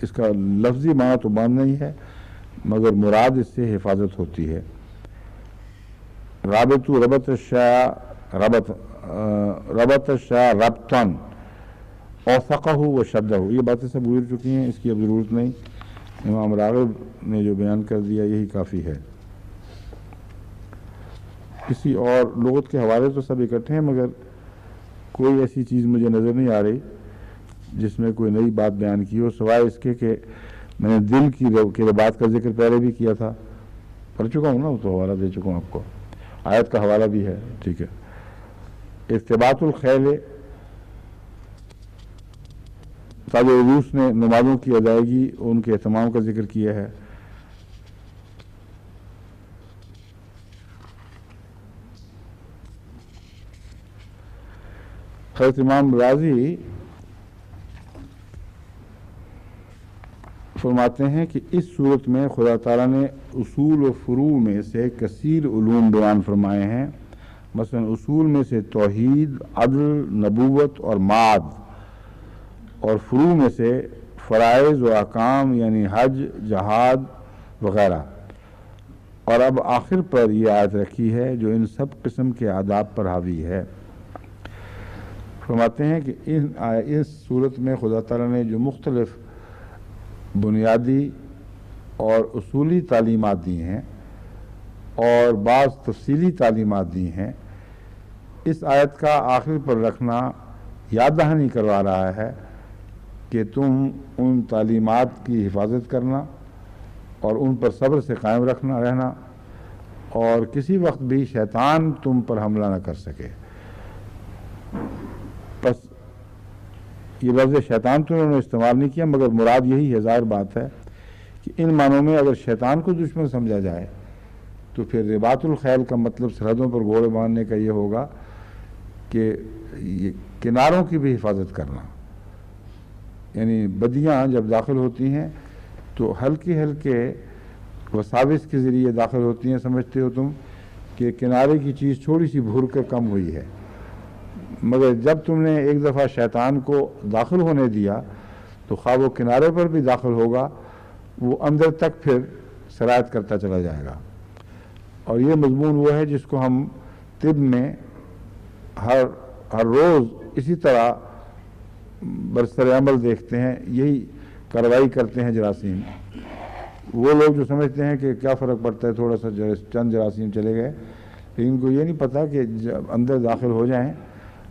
اس کا لفظی معنی تو باندھنا ہی ہے مگر مراد اس سے حفاظت ہوتی ہے. ربط الشاء ربطن اوثقہ و شدہ، یہ باتیں سب گزر چکی ہیں، اس کی اب ضرورت نہیں. امام راغب نے جو بیان کر دیا یہی کافی ہے. کسی اور لغت کے حوالے تو سب اکٹھے ہیں مگر کوئی ایسی چیز مجھے نظر نہیں آ رہی جس میں کوئی نئی بات بیان کی ہو سوائے اس کے کہ میں نے دل کی بات کا ذکر پہلے بھی کیا تھا، پڑھ چکا ہوں نا، وہ تو حوالہ دے چکا ہوں آپ کو، آیت کا حوالہ بھی ہے. ٹھیک ہے. ارتباط الخیل، تاج عروس نے نمازوں کی ادائیگی ان کے اہتمام کا ذکر کیا ہے. حضرت امام رازی فرماتے ہیں کہ اس صورت میں خدا تعالیٰ نے اصول و فروع میں سے کثیر علوم بیان فرمائے ہیں مثلا اصول میں سے توحید، عدل، نبوت اور معاد، اور فروع میں سے فرائض و احکام یعنی حج، جہاد وغیرہ، اور اب آخر پر یہ آیت رکھی ہے جو ان سب قسم کے آداب پر حاوی ہے۔ فرماتے ہیں کہ اس صورت میں خدا تعالیٰ نے جو مختلف بنیادی اور اصولی تعلیمات دی ہیں اور بعض تفصیلی تعلیمات دی ہیں، اس آیت کا آخر پر رکھنا یاد دہانی کروا رہا ہے کہ تم ان تعلیمات کی حفاظت کرنا اور ان پر صبر سے قائم رہنا، اور کسی وقت بھی شیطان تم پر حملہ نہ کر سکے۔ بس یہ لفظ شیطان تو انہوں نے استعمال نہیں کیا، مگر مراد یہی ہے، ظاہر بات ہے کہ ان معنوں میں اگر شیطان کو دشمن سمجھا جائے تو پھر رباط الخیل کا مطلب سرحدوں پر گھوڑے باندھنے کا یہ ہوگا کہ یہ کناروں کی بھی حفاظت کرنا، یعنی بدیاں جب داخل ہوتی ہیں تو ہلکے ہلکے وساوس کے ذریعے داخل ہوتی ہیں، سمجھتے ہو تم کہ کنارے کی چیز تھوڑی سی بھور کر کم ہوئی ہے، مگر جب تم نے ایک دفعہ شیطان کو داخل ہونے دیا تو خواہ وہ کنارے پر بھی داخل ہوگا، وہ اندر تک پھر سرایت کرتا چلا جائے گا۔ اور یہ مضمون وہ ہے جس کو ہم طب میں ہر روز اسی طرح برسر عمل دیکھتے ہیں، یہی کارروائی کرتے ہیں جراثیم۔ وہ لوگ جو سمجھتے ہیں کہ کیا فرق پڑتا ہے، تھوڑا سا چند جراثیم چلے گئے، لیکن ان کو یہ نہیں پتہ کہ جب اندر داخل ہو جائیں،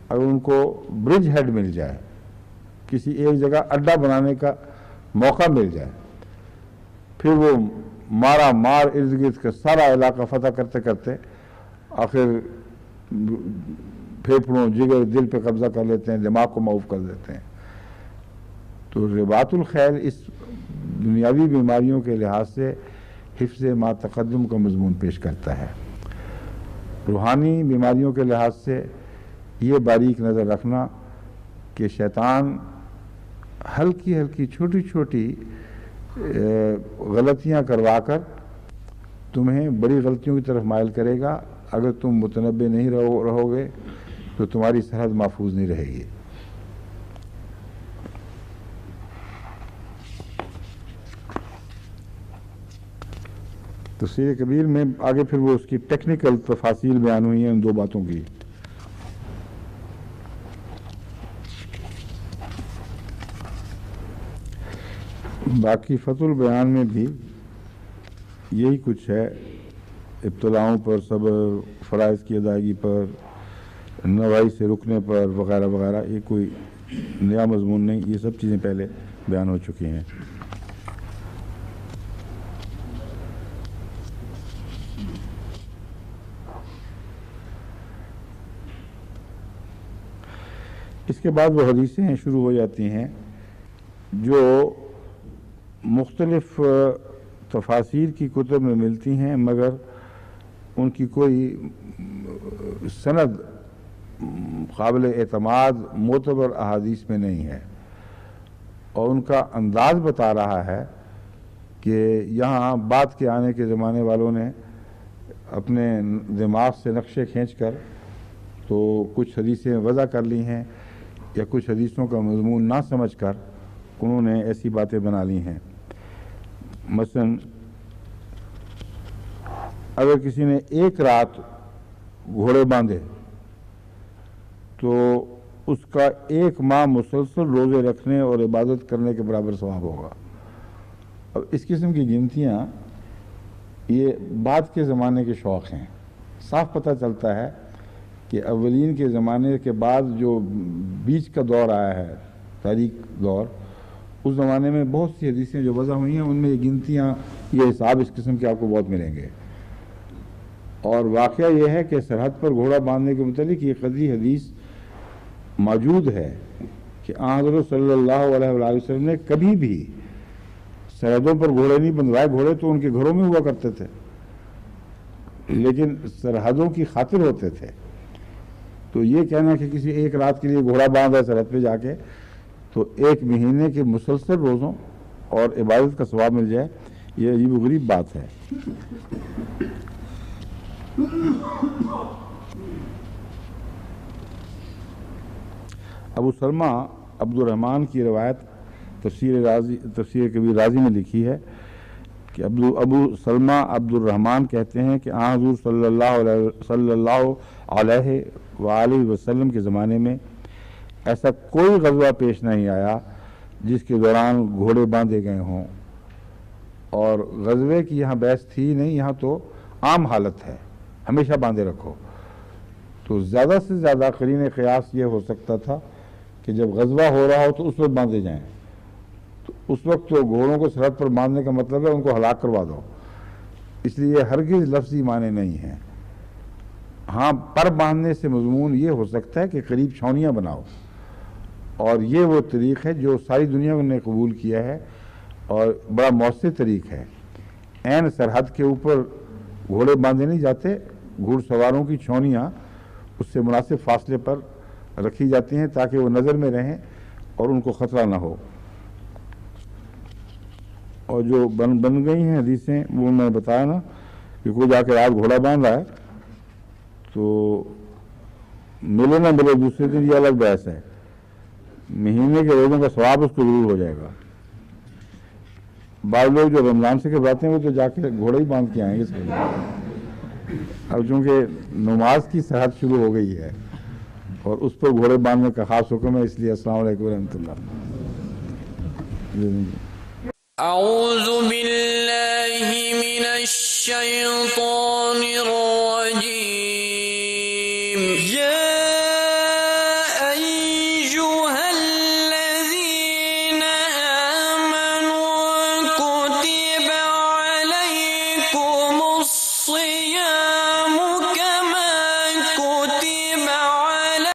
اگر ان کو برج ہیڈ مل جائے، کسی ایک جگہ اڈا بنانے کا موقع مل جائے، پھر وہ مارا مار ارد گرد کا سارا علاقہ فتح کرتے کرتے آخر پھیپھڑوں، جگر، دل پہ قبضہ کر لیتے ہیں، دماغ کو معوف کر دیتے ہیں۔ تو رباط الخیل اس دنیاوی بیماریوں کے لحاظ سے حفظ ما تقدم کا مضمون پیش کرتا ہے۔ روحانی بیماریوں کے لحاظ سے یہ باریک نظر رکھنا کہ شیطان ہلکی ہلکی چھوٹی چھوٹی غلطیاں کروا کر تمہیں بڑی غلطیوں کی طرف مائل کرے گا۔ اگر تم متنبع نہیں رہو گے تو تمہاری سرحد محفوظ نہیں رہے گی۔ تفسیر کبیر میں آگے پھر وہ اس کی ٹیکنیکل تفاصیل بیان ہوئی ہیں ان دو باتوں کی۔ باقی فتح البیان میں بھی یہی کچھ ہے، ابتلاؤں پر صبر، فرائض کی ادائیگی پر، نواحی سے رکنے پر وغیرہ وغیرہ، یہ کوئی نیا مضمون نہیں، یہ سب چیزیں پہلے بیان ہو چکی ہیں۔ اس کے بعد وہ حدیثیں شروع ہو جاتی ہیں جو مختلف تفاسیر کی کتب میں ملتی ہیں، مگر ان کی کوئی سند قابل اعتماد معتبر احادیث میں نہیں ہے، اور ان کا انداز بتا رہا ہے کہ یہاں بعد کے آنے کے زمانے والوں نے اپنے دماغ سے نقشے کھینچ کر تو کچھ حدیثیں وضع کر لی ہیں، یا کچھ حدیثوں کا مضمون نہ سمجھ کر انہوں نے ایسی باتیں بنا لی ہیں۔ مثلا اگر کسی نے ایک رات گھوڑے باندھے تو اس کا ایک ماہ مسلسل روزے رکھنے اور عبادت کرنے کے برابر ثواب ہوگا۔ اب اس قسم کی گنتیاں یہ بعد کے زمانے کے شوق ہیں۔ صاف پتہ چلتا ہے کہ اولین کے زمانے کے بعد جو بیچ کا دور آیا ہے، تاریخ دور، اس زمانے میں بہت سی حدیثیں جو وضع ہوئی ہیں ان میں یہ گنتیاں، یہ حساب اس قسم کے آپ کو بہت ملیں گے۔ اور واقعہ یہ ہے کہ سرحد پر گھوڑا باندھنے کے متعلق یہ قدری حدیث موجود ہے کہ حضرت صلی اللہ علیہ وآلہ وسلم نے کبھی بھی سرحدوں پر گھوڑے نہیں بندھوائے۔ گھوڑے تو ان کے گھروں میں ہوا کرتے تھے، لیکن سرحدوں کی خاطر ہوتے تھے۔ تو یہ کہنا کہ کسی ایک رات کے لیے گھوڑا باندھا سرحد پہ جا کے تو ایک مہینے کے مسلسل روزوں اور عبادت کا ثواب مل جائے، یہ عجیب و غریب بات ہے۔ ابو سلمہ عبد الرحمن کی روایت تفسیر کبیر رازی میں لکھی ہے کہ ابو سلمہ عبد الرحمن کہتے ہیں کہ آن حضور صلی اللہ علیہ وآلہ وسلم کے زمانے میں ایسا کوئی غزوہ پیش نہیں آیا جس کے دوران گھوڑے باندھے گئے ہوں، اور غزوے کی یہاں بحث تھی نہیں، یہاں تو عام حالت ہے، ہمیشہ باندھے رکھو۔ تو زیادہ سے زیادہ قرین قیاس یہ ہو سکتا تھا کہ جب غزوہ ہو رہا ہو تو اس وقت باندھے جائیں، تو اس وقت تو گھوڑوں کو سرحد پر باندھنے کا مطلب ہے ان کو ہلاک کروا دو، اس لیے ہرگز لفظی معنی نہیں ہیں۔ ہاں، پر باندھنے سے مضمون یہ ہو سکتا ہے کہ قریب چھاونیاں بناؤ، اور یہ وہ طریق ہے جو ساری دنیا نے قبول کیا ہے اور بڑا مؤثر طریق ہے۔ عین سرحد کے اوپر گھوڑے باندھے نہیں جاتے، گھوڑ سواروں کی چھاونیاں اس سے مناسب فاصلے پر رکھی جاتی ہیں تاکہ وہ نظر میں رہیں اور ان کو خطرہ نہ ہو۔ اور جو بن گئی ہیں حدیثیں وہ میں بتایا نا کہ کوئی جا کے رات گھوڑا باندھ رہا ہے تو ملے نہ ملے دوسرے دن یہ الگ بحث ہے، مہینے کے روزوں کا ثواب اس کو ضرور ہو جائے گا۔ بعض لوگ جو رمضان سے گھبراتے ہیں وہ تو جا کے گھوڑا ہی باندھ کے آئیں گے اس کے لیے۔ اب چونکہ نماز کی سرحد شروع ہو گئی ہے اور اس پر گھوڑے باندھنے کا خاص حکم ہے، اس لیے السلام علیکم ورحمۃ اللہ۔ اعوذ باللہ من الشیطان الرجیم۔